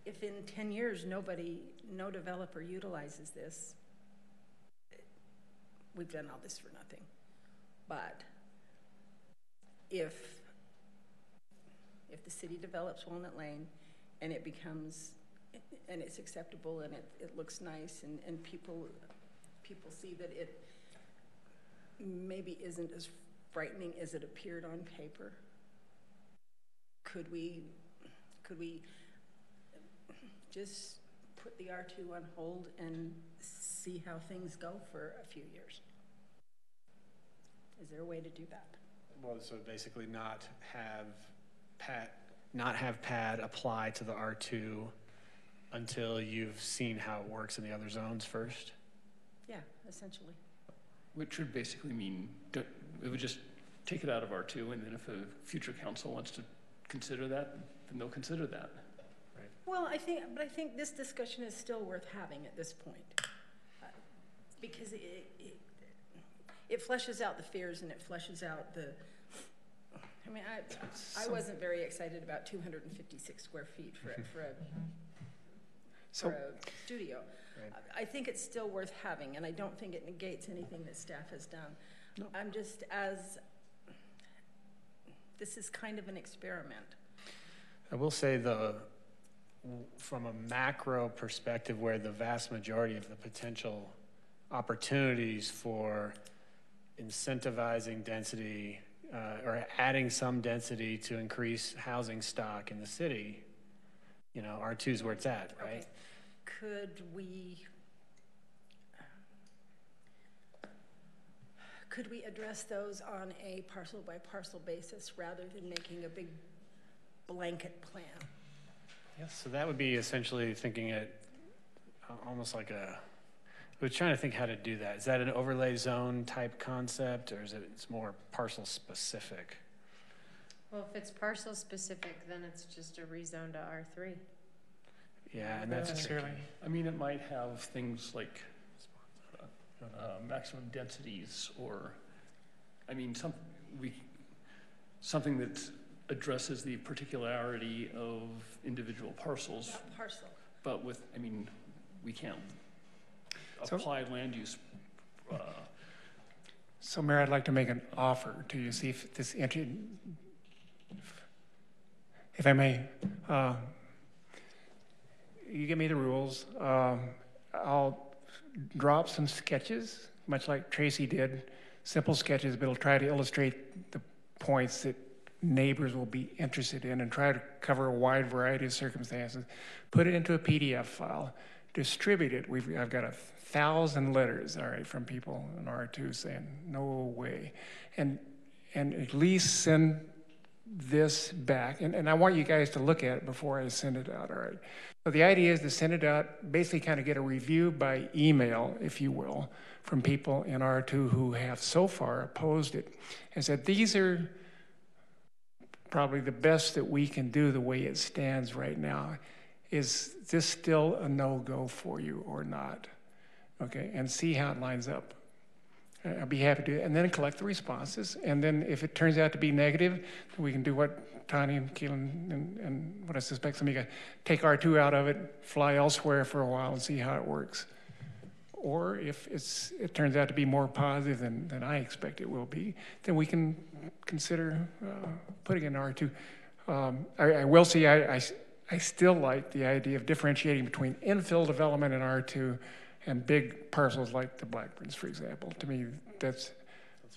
If in 10 years no developer utilizes this, we've done all this for nothing. But if the city develops Walnut Lane and it becomes, and it's acceptable and it looks nice and people see that it maybe isn't as frightening as it appeared on paper, could we just put the R2 on hold and see how things go for a few years? Is there a way to do that? Well, so basically not have pad apply to the R2 until you've seen how it works in the other zones first? Yeah, essentially. Which would basically mean, it would just take it out of R2, and then if a future council wants to consider that, then they'll consider that. Well, I think this discussion is still worth having at this point, because it fleshes out the fears and it fleshes out the. I mean, I wasn't very excited about 256 square feet for a studio. Right. I think it's still worth having, and I don't think it negates anything that staff has done. No. I'm just this is kind of an experiment. I will say, from a macro perspective, where the vast majority of the potential opportunities for incentivizing density or adding some density to increase housing stock in the city, R2 is where it's at, right? Okay. Could we address those on a parcel by parcel basis rather than making a big blanket plan? Yes, so that would be essentially thinking it almost like we're trying to think how to do that. Is that an overlay zone type concept, or is it's more parcel specific? Well, if it's parcel specific, then it's just a rezone to R3. Yeah, and that's tricky. I mean, it might have things like maximum densities, or, I mean, something that addresses the particularity of individual parcels. Not parcel. But we can't apply land use. So Mayor, I'd like to make an offer to you, see if this, if I may, you give me the rules. I'll drop some sketches, much like Tracy did, simple sketches, but it'll try to illustrate the points that neighbors will be interested in and try to cover a wide variety of circumstances. Put it into a PDF file, distribute it. I've got 1,000 letters, all right, from people in R2 saying, no way. And at least send this back. And I want you guys to look at it before I send it out, all right? So the idea is to send it out, basically kind of get a review by email, if you will, from people in R2 who have so far opposed it and said, these are probably the best that we can do the way it stands right now. Is this still a no-go for you or not? Okay, and see how it lines up. I'll be happy to do it, and then collect the responses. And then if it turns out to be negative, we can do what Tani and Keelan and what I suspect some of you guys, take R2 out of it, fly elsewhere for a while and see how it works. Or if it turns out to be more positive than I expect it will be, then we can consider putting in R2. I will say I still like the idea of differentiating between infill development in R2 and big parcels like the Blackburns, for example. To me, that's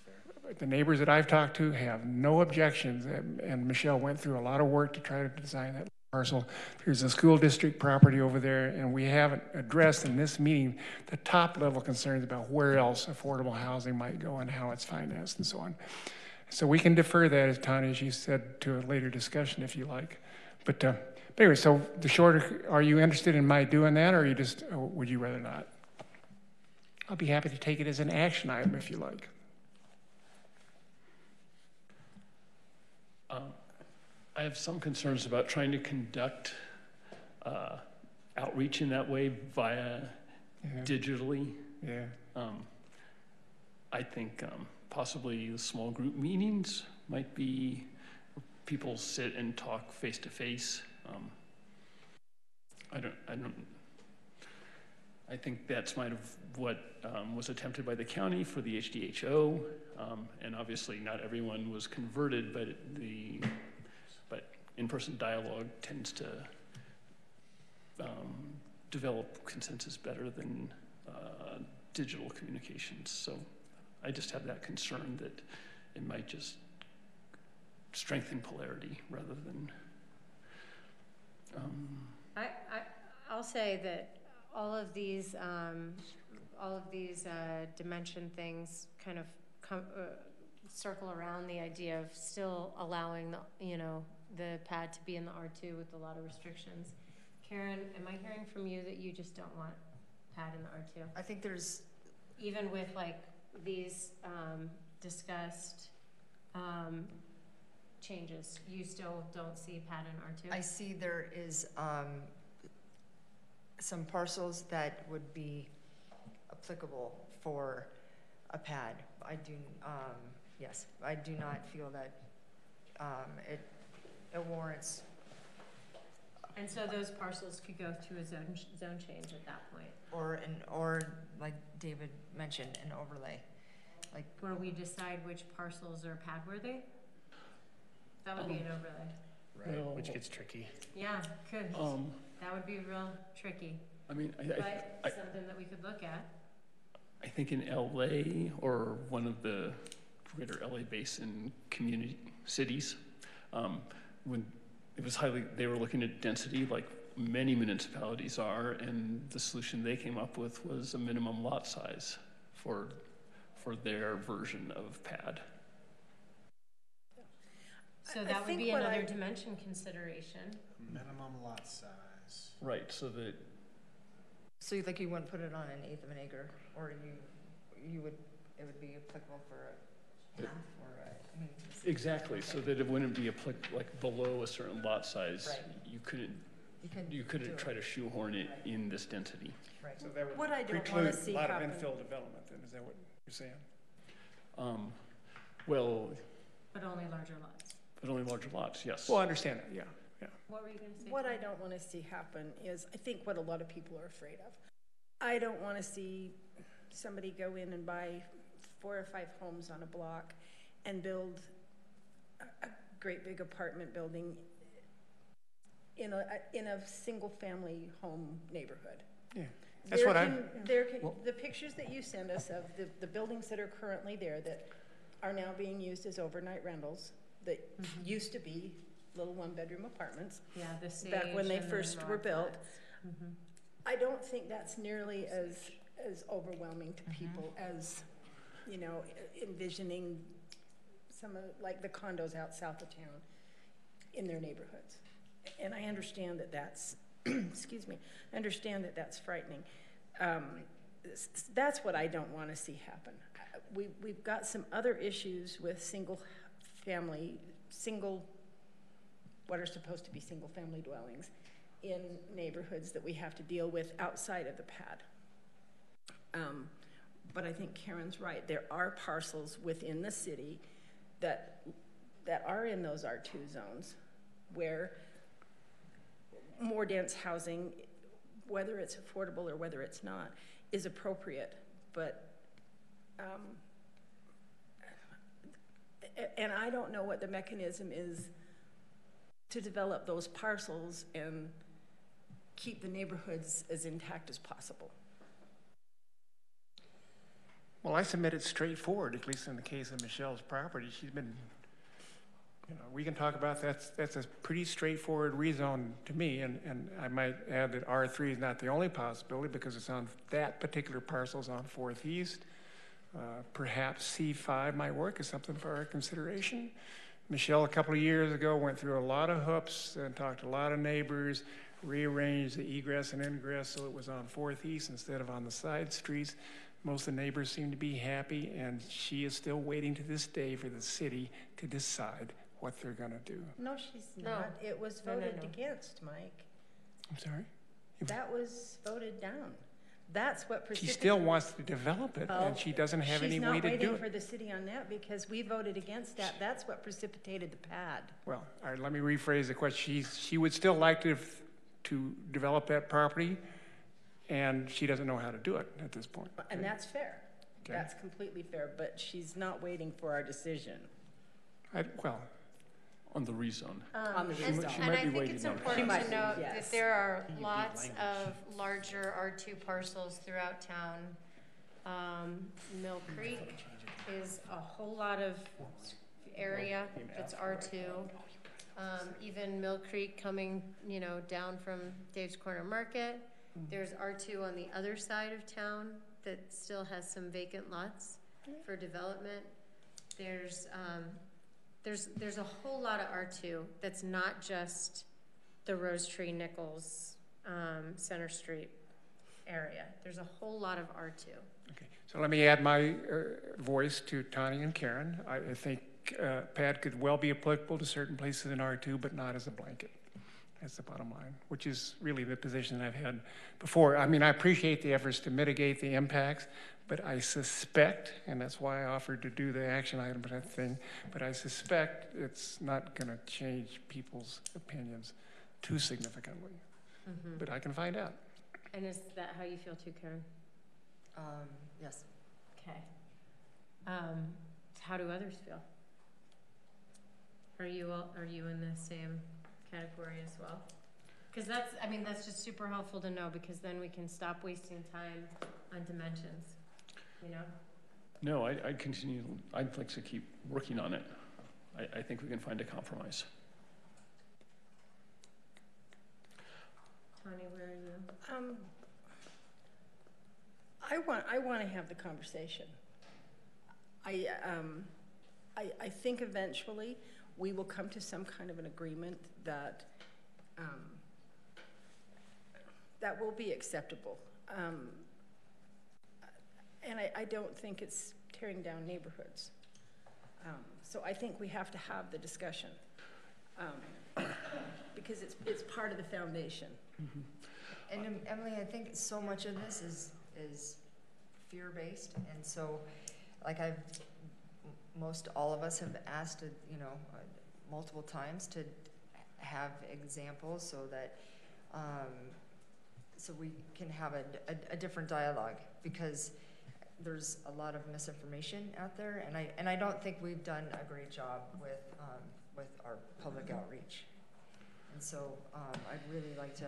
fair. The neighbors that I've talked to have no objections, and Michelle went through a lot of work to try to design that parcel. There's a school district property over there, and we haven't addressed in this meeting the top level concerns about where else affordable housing might go and how it's financed and so on. So we can defer that, as Tanya, as you said, to a later discussion if you like. But anyway, so the shorter, are you interested in my doing that, or would you rather not? I'll be happy to take it as an action item if you like. I have some concerns about trying to conduct outreach in that way via digitally. Yeah. I think possibly small group meetings might be where people sit and talk face to face. I think that's might have what was attempted by the county for the HDHO, and obviously not everyone was converted, but in-person dialogue tends to develop consensus better than digital communications. So I just have that concern that it might just strengthen polarity rather than. I'll say that all of these dimension things kind of circle around the idea of still allowing the pad to be in the R2 with a lot of restrictions. Karen, am I hearing from you that you just don't want pad in the R2? I think there's, even with like these discussed changes, you still don't see pad in R2? I see there is some parcels that would be applicable for a pad. I do, yes, I do not feel that it warrants. And so those parcels could go through a zone change at that point? Or like David mentioned, an overlay. Like where we decide which parcels are pad worthy? That would be an overlay. Right, Well, which gets tricky. Yeah, could. That would be real tricky. I mean, But something that we could look at. I think in LA or one of the greater LA basin community cities, when it was they were looking at density like many municipalities are, and the solution they came up with was a minimum lot size for for their version of pad. So I that would think be what another I- dimension consideration. Minimum lot size. Right, so that, So you wouldn't put it on an eighth of an acre, or you would, it would be applicable for a half or I mean. exactly, so that it wouldn't be like below a certain lot size. Right. You couldn't You could do try it. to shoehorn it in this density. Right. So that would What I don't wanna preclude see a lot of happen- infill development, then, is that what you're saying? Well, But only larger lots. but only larger lots, yes. Well, I understand that, yeah. What were you gonna say? What I don't want to see happen is, I think what a lot of people are afraid of. I don't want to see somebody go in and buy 4 or 5 homes on a block and build a great big apartment building in a single-family home neighborhood. Yeah, that's what The pictures that you send us of the buildings that are currently there that are now being used as overnight rentals, that used to be little one-bedroom apartments, Yeah, the sage. back when they and the first were Moab built. flats. I don't think that's nearly as overwhelming to people as, envisioning some of, like the condos out south of town in their neighborhoods. And I understand that that's, excuse me, I understand that that's frightening. That's what I don't want to see happen. We've got some other issues with what are supposed to be single-family dwellings in neighborhoods that we have to deal with outside of the pad. But I think Karen's right. There are parcels within the city that are in those R2 zones where more dense housing, whether it's affordable or whether it's not, is appropriate. But, and I don't know what the mechanism is to develop those parcels and keep the neighborhoods as intact as possible. Well, I submit it's straightforward, at least in the case of Michelle's property. She's been, we can talk about that's a pretty straightforward rezone to me, and I might add that R3 is not the only possibility because it's on that particular parcel's on 4th East. Perhaps C5 might work as something for our consideration. Michelle, a couple of years ago, went through a lot of hoops and talked to a lot of neighbors, rearranged the egress and ingress so it was on 4th East instead of on the side streets. Most of the neighbors seem to be happy, and she is still waiting to this day for the city to decide what they're going to do. No, she's No. not. It was No, no, voted no. against, Mike. I'm sorry? That was voted down. That's what She precipitated. still wants to develop it, Oh, and she doesn't have any way to She's not do waiting it. for the city on that because we voted against that. That's what precipitated the pad. Well, all right, let me rephrase the question. She would still like to develop that property, and she doesn't know how to do it at this point. And that's fair. Okay. That's completely fair, but she's not waiting for our decision Well, On the rezone. on the And, rezone. she and might I be think waiting it's on it. important She might to be, note yes. that there are PUD lots language. of larger R2 parcels throughout town. Mill Creek is a whole lot of area that's R2. Even Mill Creek coming, down from Dave's Corner Market. There's R2 on the other side of town that still has some vacant lots for development. There's a whole lot of R2 that's not just the Rose Tree Nichols Center Street area. There's a whole lot of R2. okay. So let me add my voice to Tani and Karen. I think PAD could well be applicable to certain places in R2, but not as a blanket. That's the bottom line, which is really the position I've had before. I mean, I appreciate the efforts to mitigate the impacts, but I suspect, and that's why I offered to do the action item thing, but I suspect it's not going to change people's opinions too significantly. But I can find out. And is that how you feel too, Karen? Yes. Okay. How do others feel? Are you in the same category as well? Because that's just super helpful to know, because then we can stop wasting time on dimensions, No, I'd continue, I'd like to keep working on it. I think we can find a compromise. Tani, where are you? I want to have the conversation. I think eventually we will come to some kind of an agreement that that will be acceptable. And I don't think it's tearing down neighborhoods. So I think we have to have the discussion because it's part of the foundation. And Emily, I think so much of this is fear-based, and so, like most all of us have asked, multiple times to have examples so that so we can have a different dialogue, because there's a lot of misinformation out there, and I don't think we've done a great job with our public outreach. And so I'd really like to,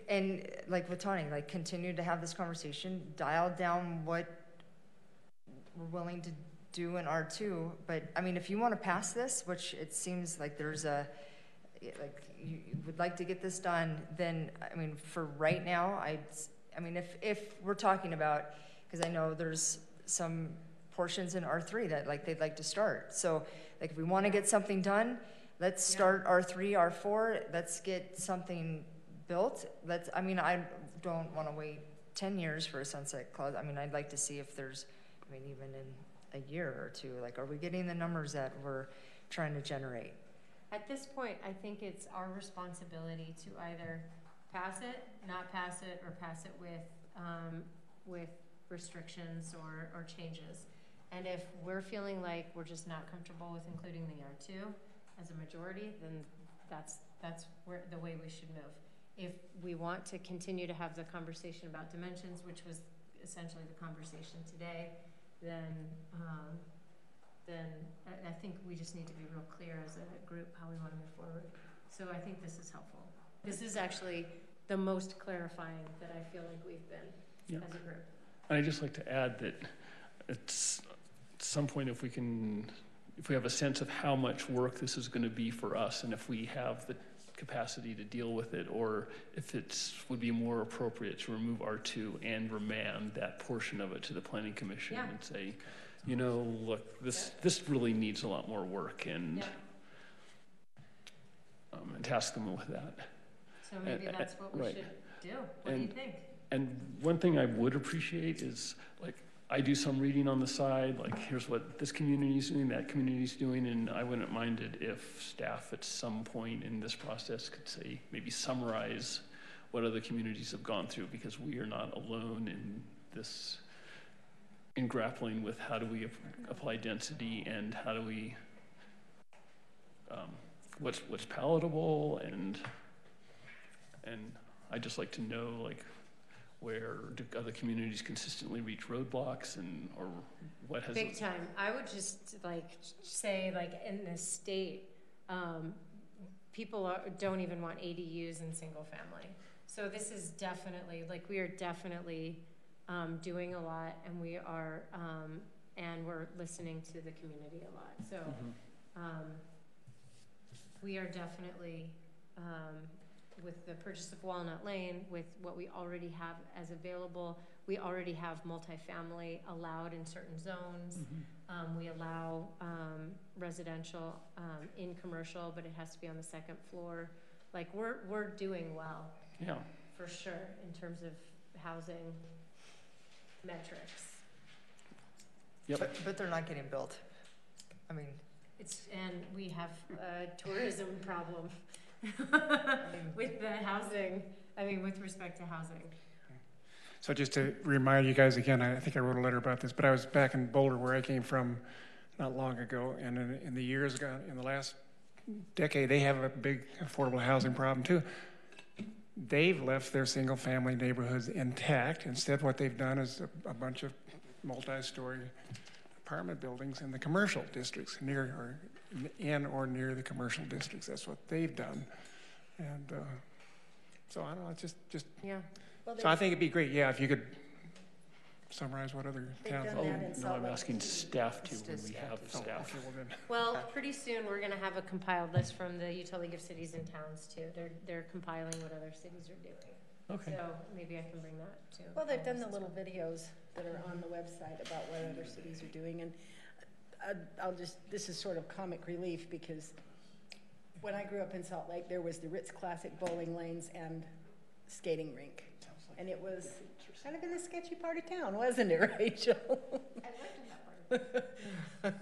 and like with Tawny, like continue to have this conversation, dial down what we're willing to do in R2. But I mean, if you want to pass this, which it seems like there's like you would like to get this done, then I mean, for right now, I mean, if we're talking about, because I know there's some portions in R3 that like they'd like to start. So like if we want to get something done, let's start R3, R4. Let's get something built. I mean, I don't want to wait 10 years for a sunset clause. I mean, I'd like to see if there's, I mean, even in a year or two, like, are we getting the numbers that we're trying to generate? At this point, I think it's our responsibility to either pass it, not pass it, or pass it with restrictions or changes. And if we're feeling like we're just not comfortable with including the R2 as a majority, then that's where the way we should move. If we want to continue to have the conversation about dimensions, which was essentially the conversation today, then I think we just need to be real clear as a group how we want to move forward. So I think this is helpful. This is actually the most clarifying that I feel like we've been as a group. And I'd just like to add that at some point, if we have a sense of how much work this is going to be for us, and if we have the capacity to deal with it, or if it would be more appropriate to remove R2 and remand that portion of it to the Planning Commission and say, look, this really needs a lot more work, and task them with that. So maybe that's what we should do. What do you think? And one thing I would appreciate is, like, I do some reading on the side, like, here's what this community's doing, that community's doing, and I wouldn't mind it if staff at some point in this process could say, maybe summarize what other communities have gone through, because we are not alone in this, in grappling with how do we apply density and how do we, what's palatable, and I'd just like to know, like, where do other communities consistently reach roadblocks, or what has big time. I would just say in this state, people don't even want ADUs in single family. So this is definitely, we are definitely doing a lot, and we are and we're listening to the community a lot. So we are definitely with the purchase of Walnut Lane, with what we already have as available. We already have multifamily allowed in certain zones. We allow residential in commercial, but it has to be on the second floor. Like, we're doing well, for sure, in terms of housing metrics. But they're not getting built. I mean, and we have a tourism problem. With the housing, with respect to housing. So just to remind you guys again, I think I wrote a letter about this, but I was back in Boulder, where I came from not long ago, and in the last decade, they have a big affordable housing problem too. They've left their single-family neighborhoods intact. Instead, what they've done is a bunch of multi-story apartment buildings in the commercial districts, near the commercial districts. That's what they've done. And so I don't know, it's just Well, so I think it'd be great, if you could summarize what other towns. No, I'm asking staff to, when we have staff. Okay, well then. Well, pretty soon we're going to have a compiled list from the Utah League of Cities and Towns too. They're compiling what other cities are doing. Okay. So maybe I can bring that too. Well, they've done the little videos that are on the website about what other cities are doing. And this is sort of comic relief because when I grew up in Salt Lake, there was the Ritz Classic bowling lanes and skating rink. And it was kind of in the sketchy part of town, wasn't it, Rachel? I lived in that part of it.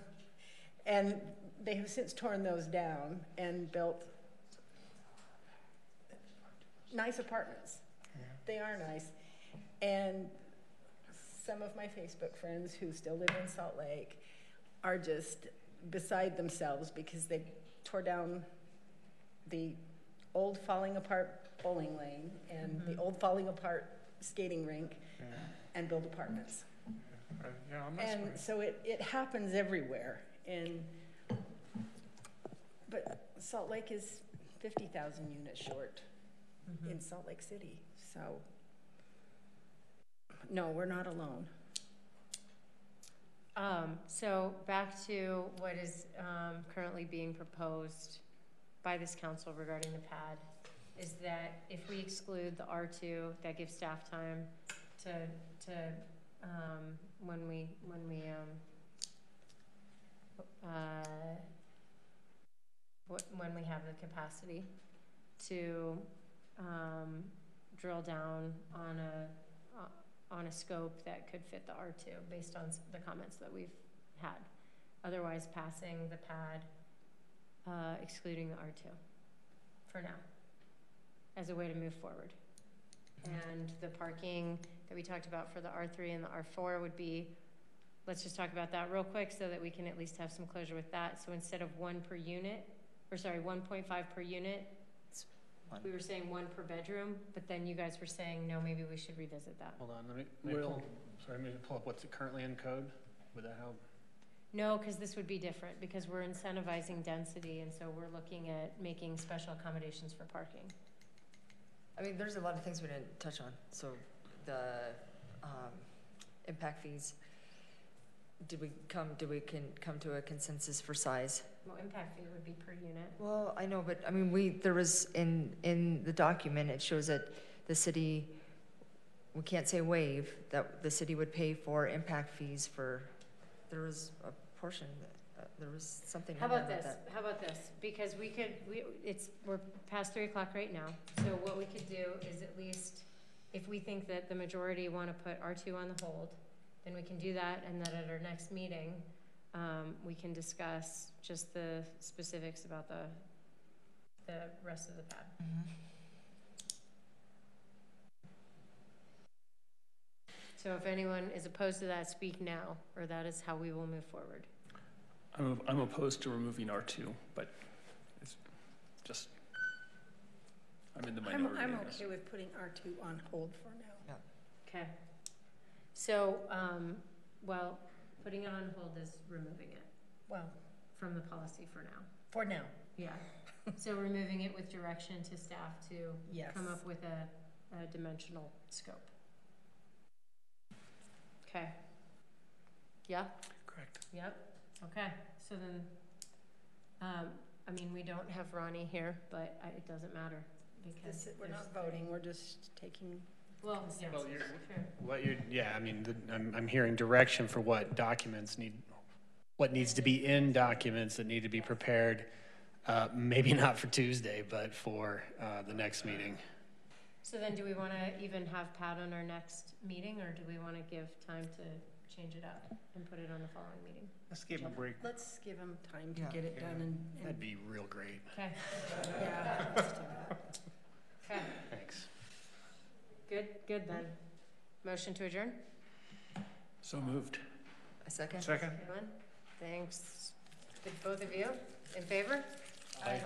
And they have since torn those down and built nice apartments. Yeah. They are nice. And some of my Facebook friends who still live in Salt Lake are just beside themselves because they tore down the old falling apart bowling lane and the old falling apart skating rink and build apartments. And so it happens everywhere. But Salt Lake is 50,000 units short in Salt Lake City. So no, we're not alone. So back to what is currently being proposed by this council regarding the pad is that if we exclude the R2, that gives staff time to when we have the capacity to drill down on a scope that could fit the R2 based on the comments that we've had. Otherwise, passing the pad, excluding the R2 for now as a way to move forward. And the parking that we talked about for the R3 and the R4 would be, let's just talk about that real quick so that we can at least have some closure with that. So instead of 1 per unit, or sorry, 1.5 per unit, we were saying 1 per bedroom, but then you guys were saying, no, maybe we should revisit that. Hold on, let me pull up what's currently in code. Would that help? No, because this would be different because we're incentivizing density, and so we're looking at making special accommodations for parking. I mean, there's a lot of things we didn't touch on. So the impact fees, did we come to a consensus for size? Well, impact fee would be per unit. Well, I know, but I mean, there was in the document, it shows that the city, we can't say waive, that the city would pay for impact fees for, there was a portion, there was something in there about that. How about this? Because we're past 3 o'clock right now. So what we could do is at least, if we think that the majority want to put R2 on the hold, then we can do that, and then at our next meeting, we can discuss just the specifics about the rest of the pad. So if anyone is opposed to that, speak now, or that is how we will move forward. I'm opposed to removing R2, but it's just, I'm in the minority. I'm okay with putting R2 on hold for now. Yeah. Okay. So, well, putting it on hold is removing it. Well, from the policy for now. For now. Yeah. So removing it with direction to staff to come up with a dimensional scope. Okay. Yeah? Correct. Yep. Okay. So then, I mean, we don't have Ronnie here, but it doesn't matter because we're not voting. We're just taking. Well, yeah, sure. I mean, I'm hearing direction for what documents what needs to be in documents that need to be prepared. Maybe not for Tuesday, but for the next meeting. So then do we want to even have Pat on our next meeting, or do we want to give time to change it up and put it on the following meeting? Let's give him a break. Let's give him time to get it done. And That'd be real great. Okay. Yeah. Let's do that. Okay. Thanks. Good then. Motion to adjourn? So moved. A second? Second. Thanks. Good, both of you. In favor? Aye.